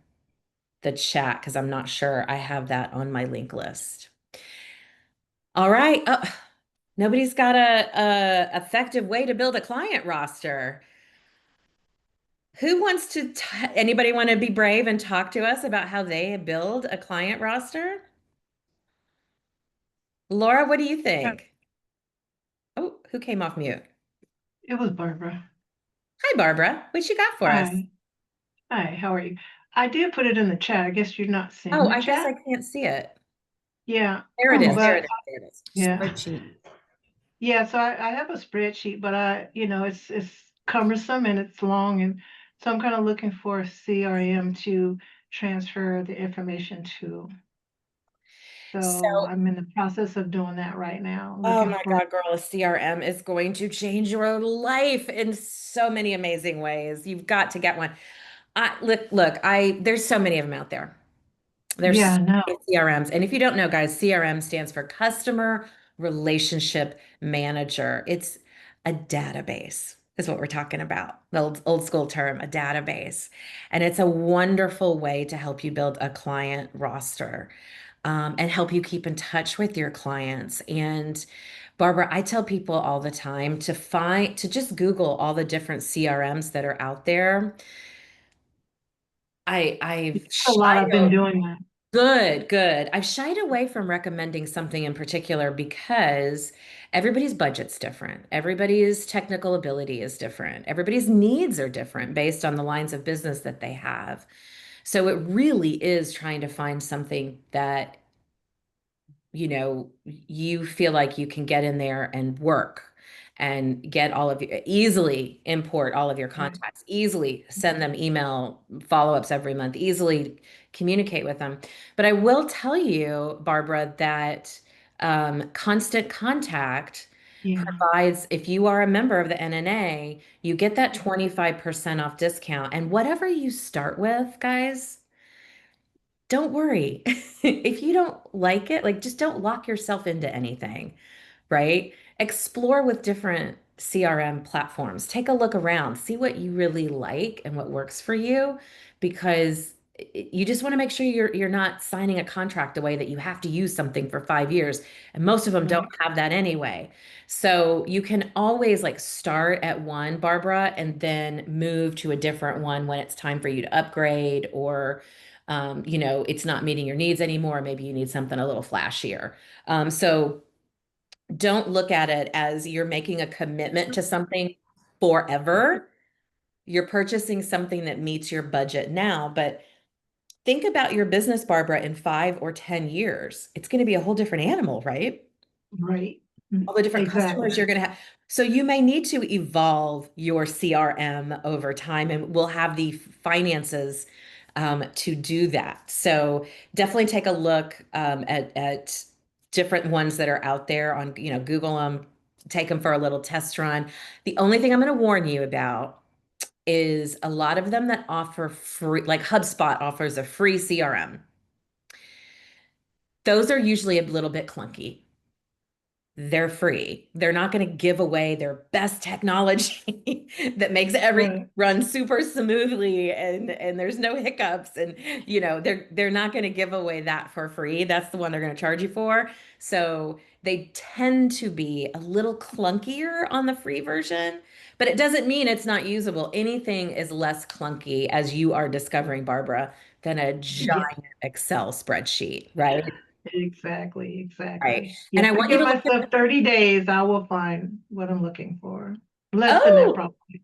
[SPEAKER 1] the chat because I'm not sure I have that on my link list. All right. Oh, nobody's got a effective way to build a client roster. Who wants to, anybody want to be brave and talk to us about how they build a client roster? Laura, what do you think? Oh, who came off mute?
[SPEAKER 10] It was Barbara.
[SPEAKER 1] Hi, Barbara. What you got for us?
[SPEAKER 10] Hi. Hi, how are you? I did put it in the chat. I guess you're not seeing
[SPEAKER 1] Oh,
[SPEAKER 10] the
[SPEAKER 1] I guess I
[SPEAKER 10] chat.
[SPEAKER 1] can't see it.
[SPEAKER 10] Yeah.
[SPEAKER 1] There it is. There it
[SPEAKER 10] But
[SPEAKER 1] is. There it is.
[SPEAKER 10] yeah.
[SPEAKER 1] Spreadsheet.
[SPEAKER 10] Yeah, so I have a spreadsheet, but it's cumbersome and it's long, and so I'm kind of looking for a CRM to transfer the information to. So
[SPEAKER 1] So,
[SPEAKER 10] I'm in the process of doing that right now,
[SPEAKER 1] oh
[SPEAKER 10] looking
[SPEAKER 1] my
[SPEAKER 10] for.
[SPEAKER 1] God, girl, a CRM is going to change your life in so many amazing ways. You've got to get one. There's so many of them out there. There's
[SPEAKER 10] Yeah,
[SPEAKER 1] so
[SPEAKER 10] no.
[SPEAKER 1] many CRMs. And if you don't know, guys, CRM stands for Customer Relationship Manager. It's a database. is what we're talking about. The old school term, a database. And it's a wonderful way to help you build a client roster, and help you keep in touch with your clients. And Barbara, I tell people all the time to just Google all the different CRMs that are out there. I've
[SPEAKER 10] A lot. I've been
[SPEAKER 1] shied
[SPEAKER 10] doing that.
[SPEAKER 1] Good, good. I've shied away from recommending something in particular because everybody's budget's different. Everybody's technical ability is different. Everybody's needs are different based on the lines of business that they have. So it really is trying to find something that you feel like you can get in there and work and get all of your easily import all of your
[SPEAKER 10] Right.
[SPEAKER 1] contacts, easily send them email follow-ups every month, easily communicate with them. But I will tell you, Barbara, that constant contact
[SPEAKER 10] Yeah.
[SPEAKER 1] provides, if you are a member of the NNA, you get that 25% off discount. And whatever you start with, guys, don't worry. If you don't like it, like just don't lock yourself into anything, right? Explore with different CRM platforms. Take a look around, see what you really like and what works for you, because you just want to make sure you're not signing a contract away that you have to use something for 5 years, and most of them don't
[SPEAKER 10] Right.
[SPEAKER 1] have that anyway. So you can always like start at one, Barbara, and then move to a different one when it's time for you to upgrade, or it's not meeting your needs anymore. Maybe you need something a little flashier. So don't look at it as you're making a commitment to something forever. You're purchasing something that meets your budget now, but think about your business, Barbara, in 5 or 10 years. It's going to be a whole different animal, right?
[SPEAKER 10] Right.
[SPEAKER 1] All the different
[SPEAKER 10] Exactly.
[SPEAKER 1] customers you're going to have. So you may need to evolve your CRM over time, and we'll have the finances to do that. So definitely take a look at different ones that are out there on, Google them, take them for a little test run. The only thing I'm going to warn you about is a lot of them that offer free, like HubSpot offers a free CRM. Those are usually a little bit clunky. They're free. They're not going to give away their best technology that makes everything
[SPEAKER 10] Right.
[SPEAKER 1] run super smoothly and there's no hiccups, and they're not going to give away that for free. That's the one they're going to charge you for. So they tend to be a little clunkier on the free version, but it doesn't mean it's not usable. Anything is less clunky, as you are discovering, Barbara, than a
[SPEAKER 10] Yeah.
[SPEAKER 1] giant Excel spreadsheet, right?
[SPEAKER 10] Exactly.
[SPEAKER 1] Right.
[SPEAKER 10] Exactly.
[SPEAKER 1] And
[SPEAKER 10] If
[SPEAKER 1] I
[SPEAKER 10] I
[SPEAKER 1] want you
[SPEAKER 10] give
[SPEAKER 1] to look at
[SPEAKER 10] myself 30 days, I will find what I'm looking for. Less than that,
[SPEAKER 1] Oh,
[SPEAKER 10] probably.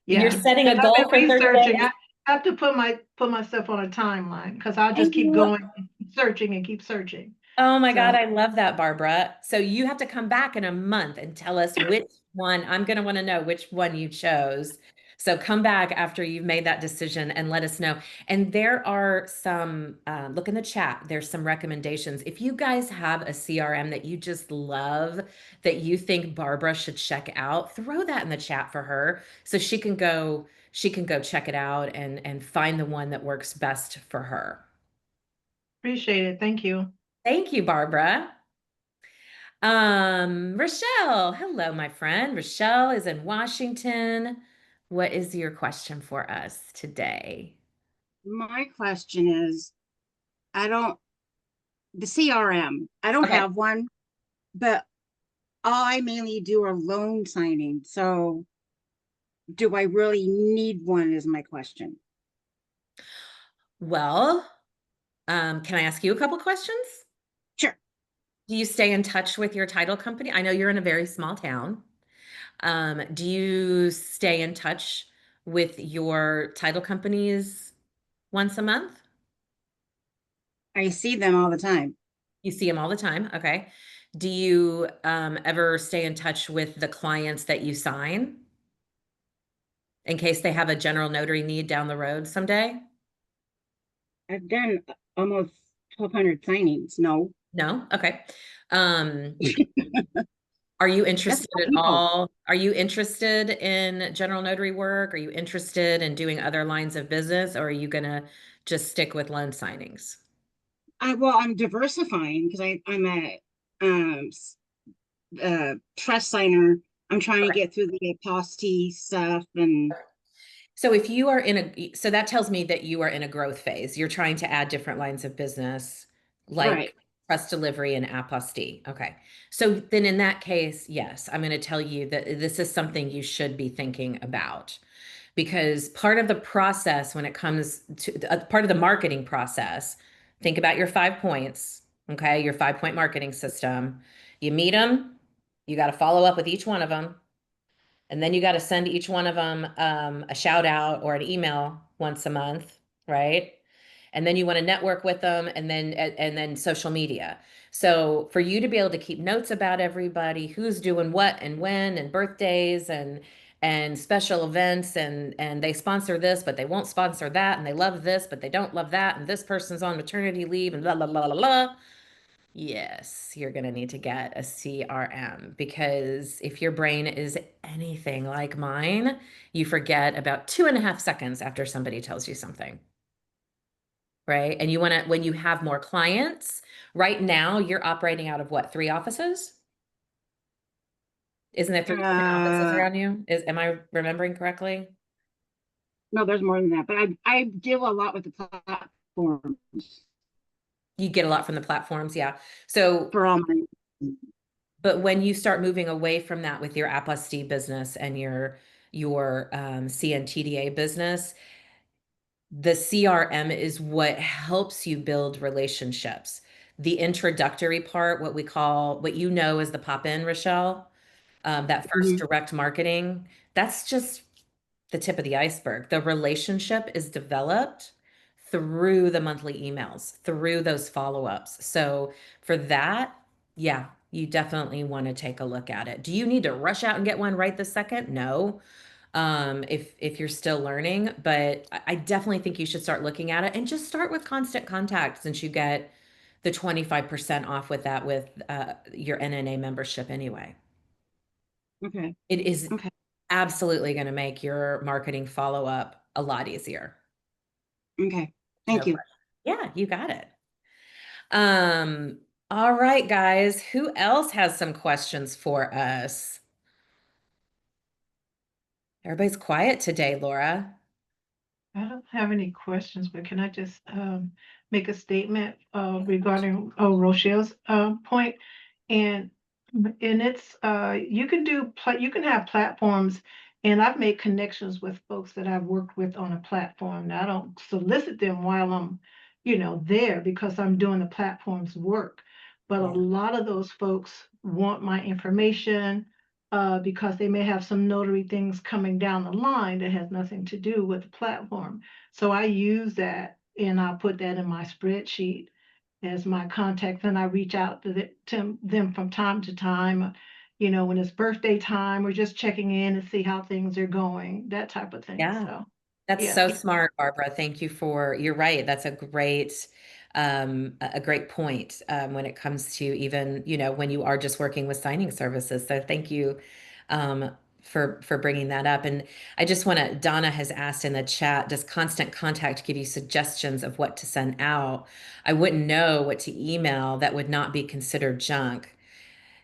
[SPEAKER 1] you're
[SPEAKER 10] Yeah.
[SPEAKER 1] setting a
[SPEAKER 10] Because I've
[SPEAKER 1] goal for
[SPEAKER 10] been
[SPEAKER 1] 30
[SPEAKER 10] researching.
[SPEAKER 1] days?
[SPEAKER 10] I have to put myself on a timeline because I'll
[SPEAKER 1] I
[SPEAKER 10] just keep
[SPEAKER 1] lo-
[SPEAKER 10] going, and keep searching and keep searching.
[SPEAKER 1] Oh my God,
[SPEAKER 10] So
[SPEAKER 1] I love that, Barbara. So you have to come back in a month and tell us which one. I'm going to want to know which one you chose. So come back after you've made that decision and let us know. And there are some, look in the chat, there's some recommendations. If you guys have a CRM that you just love, that you think Barbara should check out, throw that in the chat for her so she can go check it out and find the one that works best for her.
[SPEAKER 10] appreciate it. Thank you.
[SPEAKER 1] Thank you, Barbara. Rochelle, hello, my friend. Rochelle is in Washington. What is your question for us today?
[SPEAKER 11] My question is, I don't, the CRM, I don't
[SPEAKER 1] Okay.
[SPEAKER 11] have one, but all I mainly do are loan signing. So do I really need one is my question.
[SPEAKER 1] Well, can I ask you a couple questions?
[SPEAKER 11] Sure.
[SPEAKER 1] Do you stay in touch with your title company? I know you're in a very small town. Do you stay in touch with your title companies once a month?
[SPEAKER 11] I see them all the time.
[SPEAKER 1] You see them all the time. Okay. Do you ever stay in touch with the clients that you sign in case they have a general notary need down the road someday?
[SPEAKER 11] I've done almost 1,200 signings. No,
[SPEAKER 1] No? Okay. Um, are you
[SPEAKER 11] that's
[SPEAKER 1] interested
[SPEAKER 11] not
[SPEAKER 1] at
[SPEAKER 11] people.
[SPEAKER 1] all? Are you interested in general notary work? Are you interested in doing other lines of business, or are you gonna just stick with loan signings?
[SPEAKER 11] I'm diversifying because I'm a trust signer. I'm trying to
[SPEAKER 1] Okay.
[SPEAKER 11] get through the aposty stuff and
[SPEAKER 1] So if you are in so that tells me that you are in a growth phase. You're trying to add different lines of business
[SPEAKER 11] right.
[SPEAKER 1] like trust delivery and apostille. Okay. So then in that case, yes, I'm going to tell you that this is something you should be thinking about because part of the process when it comes to part of the marketing process, think about your 5 points, okay? Your 5 point marketing system. You meet them, you got to follow up with each one of them. And then you got to send each one of them a shout out or an email once a month, right? And then you want to network with them and then social media. So for you to be able to keep notes about everybody, who's doing what and when and birthdays and special events and they sponsor this, but they won't sponsor that, and they love this, but they don't love that, and this person's on maternity leave and blah blah blah blah blah. Yes, you're going to need to get a CRM because if your brain is anything like mine, you forget about 2.5 seconds after somebody tells you something, right? And you want to, when you have more clients, right now you're operating out of what, 3 offices? Isn't there three different offices
[SPEAKER 11] Uh,
[SPEAKER 1] around you? Am I remembering correctly?
[SPEAKER 11] no, there's more than that, but I deal a lot with the platforms
[SPEAKER 1] You get a lot from the platforms, yeah. So,
[SPEAKER 11] for all my.
[SPEAKER 1] but when you start moving away from that with your apostille business and your CNTDA business, the CRM is what helps you build relationships. The introductory part, what we call, what you know as the pop-in, Rochelle, that first
[SPEAKER 11] Mhm.
[SPEAKER 1] direct marketing, that's just the tip of the iceberg. The relationship is developed through the monthly emails, through those follow-ups. So for that, yeah, you definitely want to take a look at it. Do you need to rush out and get one right this second? No. If you're still learning, but I definitely think you should start looking at it and just start with constant contact since you get the 25% off with that with your NNA membership anyway.
[SPEAKER 11] Okay.
[SPEAKER 1] It is
[SPEAKER 11] Okay.
[SPEAKER 1] absolutely going to make your marketing follow up a lot easier.
[SPEAKER 11] Okay.
[SPEAKER 1] No
[SPEAKER 11] Thank you.
[SPEAKER 1] question. Yeah, you got it. Um, all right, guys, who else has some questions for us? Everybody's quiet today, Laura.
[SPEAKER 10] I don't have any questions, but can I just make a statement regarding Rochelle's point? And it's you can you can have platforms, and I've made connections with folks that I've worked with on a platform. Now I don't solicit them while I'm, there because I'm doing the platform's work. But a
[SPEAKER 1] Yeah.
[SPEAKER 10] lot of those folks want my information because they may have some notary things coming down the line that has nothing to do with the platform. So I use that and I put that in my spreadsheet as my contact. And I reach out to them from time to time, when it's birthday time, we're just checking in and see how things are going, that type of thing.
[SPEAKER 1] Yeah.
[SPEAKER 10] So,
[SPEAKER 1] That's
[SPEAKER 10] yeah.
[SPEAKER 1] so smart, Barbara. Thank you for, you're right. That's a great point when it comes to even, when you are just working with signing services. So thank you for bringing that up. And I just want to, Donna has asked in the chat, does constant contact give you suggestions of what to send out? I wouldn't know what to email that would not be considered junk.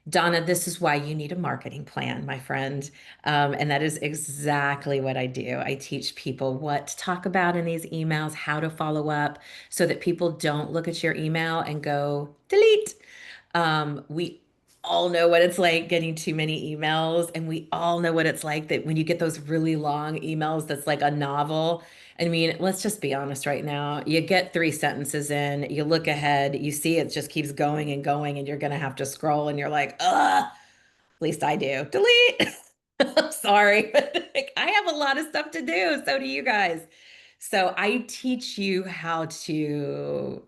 [SPEAKER 1] Donna, this is why you need a marketing plan, my friend. And that is exactly what I do. I teach people what to talk about in these emails, how to follow up so that people don't look at your email and go, delete. We all know what it's like getting too many emails, and we all know what it's like that when you get those really long emails that's like a novel. I mean, let's just be honest right now. You get 3 sentences in, you look ahead, you see it just keeps going and going, and you're gonna have to scroll, and you're like, ugh, at least I do. Delete. Sorry, but like, I have a lot of stuff to do. So do you guys. So I teach you how to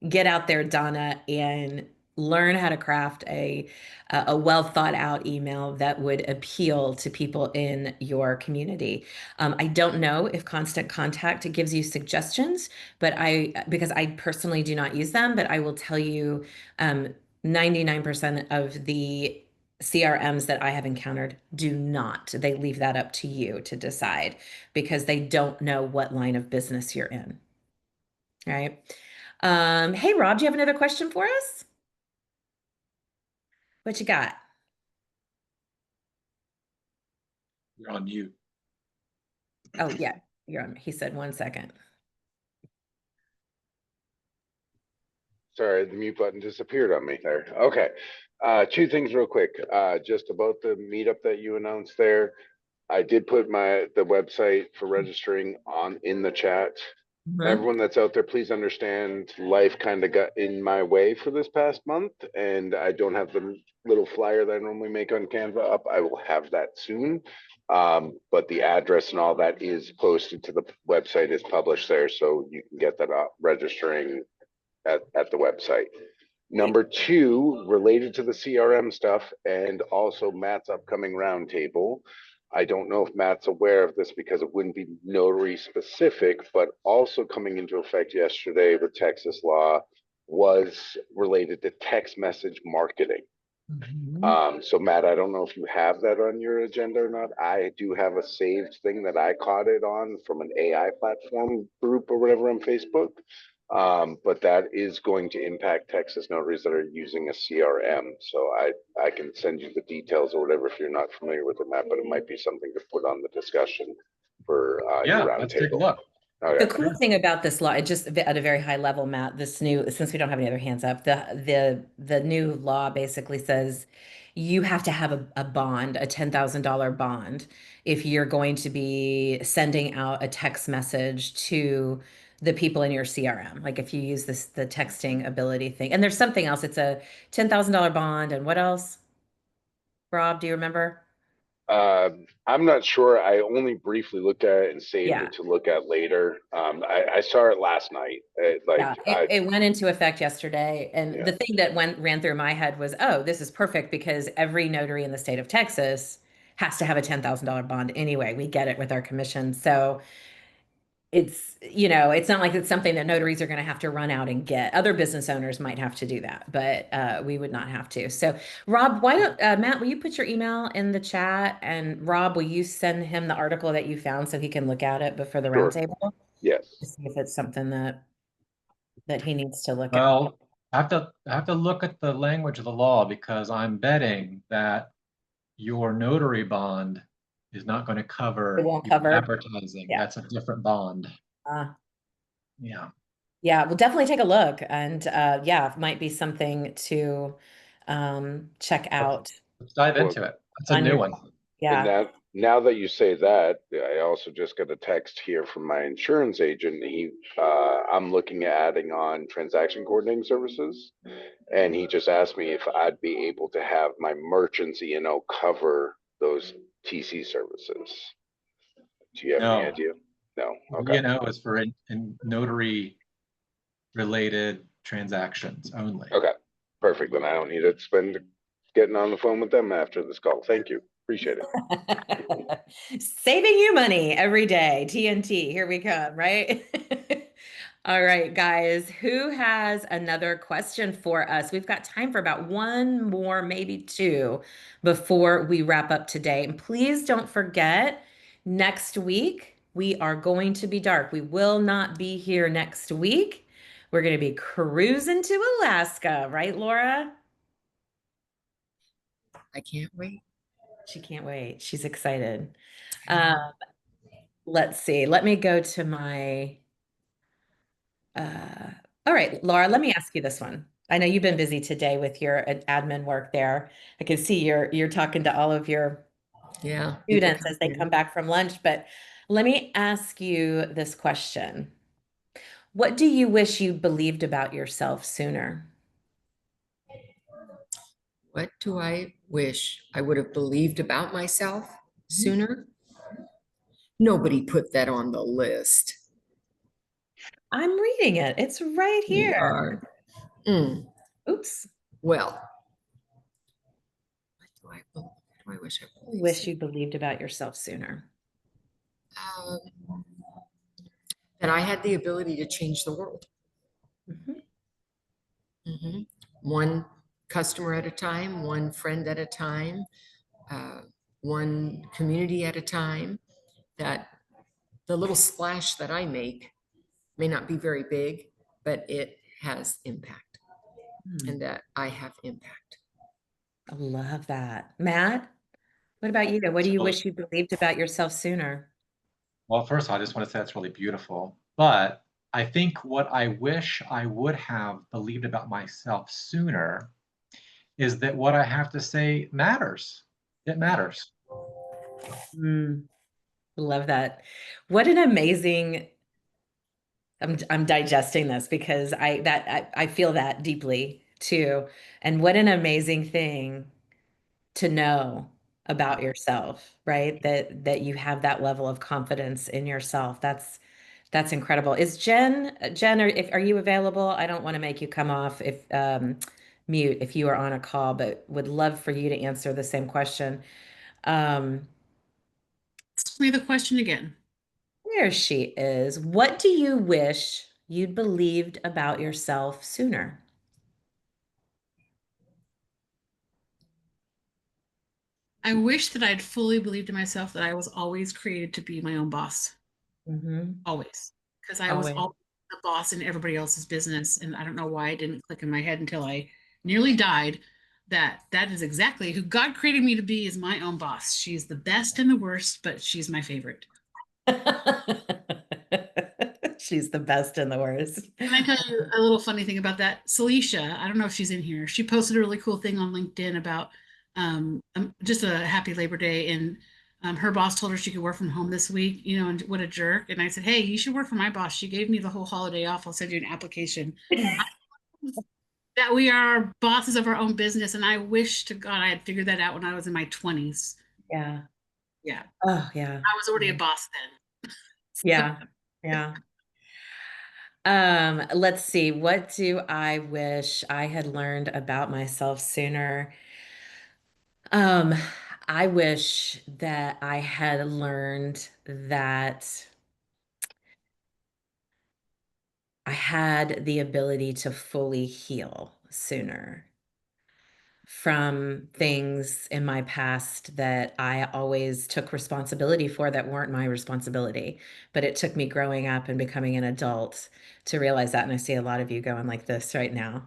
[SPEAKER 1] get out there, Donna, and learn how to craft a well thought out email that would appeal to people in your community. I don't know if Constant Contact gives you suggestions, but because I personally do not use them, but I will tell you, 99% of the CRMs that I have encountered do not. They leave that up to you to decide because they don't know what line of business you're in. Right. Hey, Rob, do you have another question for us? What you got?
[SPEAKER 4] You're on mute.
[SPEAKER 1] Oh, yeah, you're on. He said 1 second.
[SPEAKER 8] Sorry, the mute button disappeared on me there. Okay. Two things real quick. Just about the meetup that you announced there. I did put the website for registering in the chat. Everyone that's out there, please understand life kind of got in my way for this past month, and I don't have the little flyer that I normally make on Canva up. I will have that soon. But the address and all that is posted to the website, is published there, so you can get that registering at the website. Number two, related to the CRM stuff and also Matt's upcoming roundtable. I don't know if Matt's aware of this because it wouldn't be notary specific, but also coming into effect yesterday with Texas law was related to text message marketing. So Matt, I don't know if you have that on your agenda or not. I do have a saved thing that I caught it on from an AI platform group or whatever on Facebook. But that is going to impact Texas notaries that are using a CRM. So I can send you the details or whatever if you're not familiar with it, Matt, but it might be something to put on the discussion for your
[SPEAKER 4] Yeah, let's take a
[SPEAKER 8] roundtable.
[SPEAKER 4] look.
[SPEAKER 8] Okay.
[SPEAKER 1] The cool thing about this law, it just at a very high level, Matt, this new, since we don't have any other hands up, the new law basically says you have to have a bond, a $10,000 bond, if you're going to be sending out a text message to the people in your CRM. Like if you use the texting ability thing. And there's something else. It's a $10,000 bond. And what else? Rob, do you remember?
[SPEAKER 8] I'm not sure. I only briefly looked at it and saved
[SPEAKER 1] Yeah.
[SPEAKER 8] it to look at later. I saw it last night.
[SPEAKER 1] Yeah, it went into effect yesterday. And
[SPEAKER 8] Yeah.
[SPEAKER 1] the thing that ran through my head was, oh, this is perfect because every notary in the state of Texas has to have a $10,000 bond anyway. We get it with our commission. So it's, it's not like it's something that notaries are going to have to run out and get. Other business owners might have to do that, but we would not have to. So Rob, why don't, Matt, will you put your email in the chat? And Rob, will you send him the article that you found so he can look at it before the
[SPEAKER 8] Sure.
[SPEAKER 1] roundtable?
[SPEAKER 8] Yes.
[SPEAKER 1] To see if it's something that he needs to look at.
[SPEAKER 4] Well, I have to look at the language of the law because I'm betting that your notary bond is not going to cover
[SPEAKER 1] It won't
[SPEAKER 4] your
[SPEAKER 1] cover.
[SPEAKER 4] advertising.
[SPEAKER 1] Yeah.
[SPEAKER 4] That's a different bond.
[SPEAKER 1] Uh,
[SPEAKER 4] Yeah.
[SPEAKER 1] yeah, we'll definitely take a look. And yeah, it might be something to check out
[SPEAKER 4] Let's dive
[SPEAKER 8] Well,
[SPEAKER 4] into it. That's a
[SPEAKER 1] on
[SPEAKER 4] new
[SPEAKER 1] your,
[SPEAKER 4] one.
[SPEAKER 8] And
[SPEAKER 1] yeah.
[SPEAKER 8] now that you say that, I also just got a text here from my insurance agent. I'm looking at adding on transaction coordinating services, and he just asked me if I'd be able to have my merchants E&O cover those TC services. Do you have any
[SPEAKER 4] No.
[SPEAKER 8] idea? No. Okay.
[SPEAKER 4] E&O is for in notary related transactions only.
[SPEAKER 8] Okay. Perfect. Then I don't need to spend getting on the phone with them after this call. Thank you. Appreciate it.
[SPEAKER 1] Saving you money every day. TNT, here we come, right? All right, guys, who has another question for us? We've got time for about one more, maybe two, before we wrap up today. And please don't forget, next week, we are going to be dark. We will not be here next week. We're going to be cruising to Alaska, right, Laura?
[SPEAKER 2] I can't wait.
[SPEAKER 1] She can't wait. She's excited. Let's see. Let me go to my, all right, Laura, let me ask you this one. I know you've been busy today with your admin work there. I can see you're talking to all of your students as they come back from lunch, but let me ask you this question. What do you wish you believed about yourself sooner?
[SPEAKER 2] What do I wish I would have believed about myself sooner? Nobody put that on the list.
[SPEAKER 1] I'm reading it. It's right
[SPEAKER 2] You
[SPEAKER 1] here.
[SPEAKER 2] are.
[SPEAKER 1] Oops.
[SPEAKER 2] Well, what do I wish I believed?
[SPEAKER 1] Wish you believed about yourself sooner.
[SPEAKER 2] That I had the ability to change the world. One customer at a time, one friend at a time, one community at a time. That the little splash that I make may not be very big, but it has impact, and that I have impact.
[SPEAKER 1] I love that. Matt? What about you? What do you
[SPEAKER 4] So,
[SPEAKER 1] wish you believed about yourself sooner?
[SPEAKER 4] well, first of all, I just want to say that's really beautiful. But I think what I wish I would have believed about myself sooner is that what I have to say matters. It matters.
[SPEAKER 1] Mm, love that. What an amazing I'm digesting this because I feel that deeply too. And what an amazing thing to know about yourself, right? That you have that level of confidence in yourself. That's incredible. Is Jen, are you available? I don't want to make you come off if mute if you are on a call, but would love for you to answer the same question. Um,
[SPEAKER 3] Ask me the question again.
[SPEAKER 1] there she is. What do you wish you'd believed about yourself sooner?
[SPEAKER 3] I wish that I'd fully believed in myself that I was always created to be my own boss.
[SPEAKER 1] Mm-hmm.
[SPEAKER 3] Always. Because I was
[SPEAKER 1] Always.
[SPEAKER 3] always the boss in everybody else's business. And I don't know why it didn't click in my head until I nearly died that that is exactly who God created me to be is my own boss. She's the best and the worst, but she's my favorite.
[SPEAKER 1] She's the best and the worst.
[SPEAKER 3] Can I tell you a little funny thing about that? Celicia, I don't know if she's in here. She posted a really cool thing on LinkedIn about just a happy Labor Day. And her boss told her she could work from home this week, you know, and what a jerk. And I said, hey, you should work for my boss. She gave me the whole holiday off. I'll send you an application. That we are bosses of our own business. And I wish to God I had figured that out when I was in my 20s.
[SPEAKER 1] Yeah.
[SPEAKER 3] Yeah.
[SPEAKER 1] Oh, yeah.
[SPEAKER 3] I was already a boss then.
[SPEAKER 1] Yeah. Yeah. Let's see. What do I wish I had learned about myself sooner? Um, I wish that I had learned that I had the ability to fully heal sooner from things in my past that I always took responsibility for that weren't my responsibility. But it took me growing up and becoming an adult to realize that. And I see a lot of you going like this right now.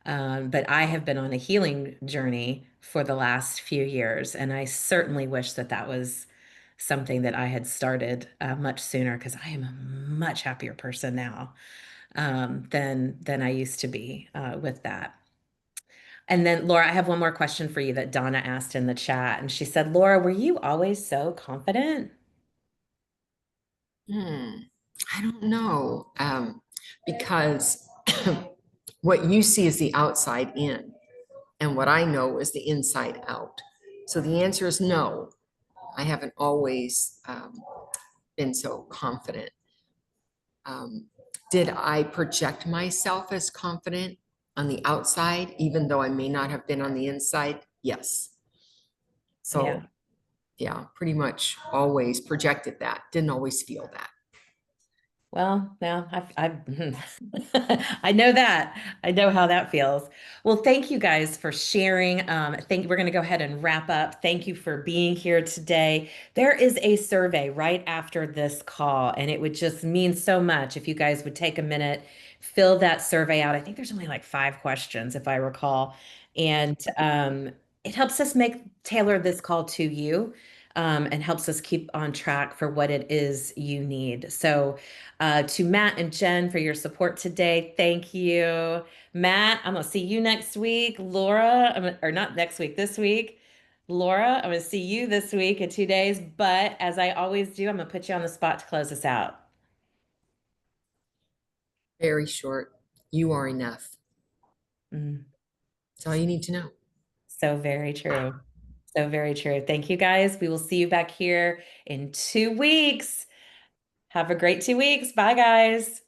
[SPEAKER 1] But I have been on a healing journey for the last few years. And I certainly wish that that was something that I had started much sooner because I am a much happier person now than I used to be with that. And then, Laura, I have one more question for you that Donna asked in the chat. And she said, Laura, were you always so confident?
[SPEAKER 2] I don't know. Because what you see is the outside in, and what I know is the inside out. So the answer is no. I haven't always been so confident. Did I project myself as confident on the outside, even though I may not have been on the inside? Yes. So,
[SPEAKER 1] Yeah.
[SPEAKER 2] yeah, pretty much always projected that. Didn't always feel that.
[SPEAKER 1] Well, now I know that. I know how that feels. Well, thank you guys for sharing. We're going to go ahead and wrap up. Thank you for being here today. There is a survey right after this call, and it would just mean so much if you guys would take a minute, fill that survey out. I think there's only like 5 questions, if I recall, and it helps us tailor this call to you, and helps us keep on track for what it is you need. So to Matt and Jen for your support today. Thank you. Matt, I'm going to see you next week. Laura, or not next week, this week. Laura, I'm going to see you this week in 2 days. But as I always do, I'm going to put you on the spot to close us out.
[SPEAKER 2] Very short. You are enough.
[SPEAKER 1] Mm,
[SPEAKER 2] That's all you need to know.
[SPEAKER 1] so very true. So very true. Thank you guys. We will see you back here in 2 weeks. Have a great 2 weeks. Bye, guys.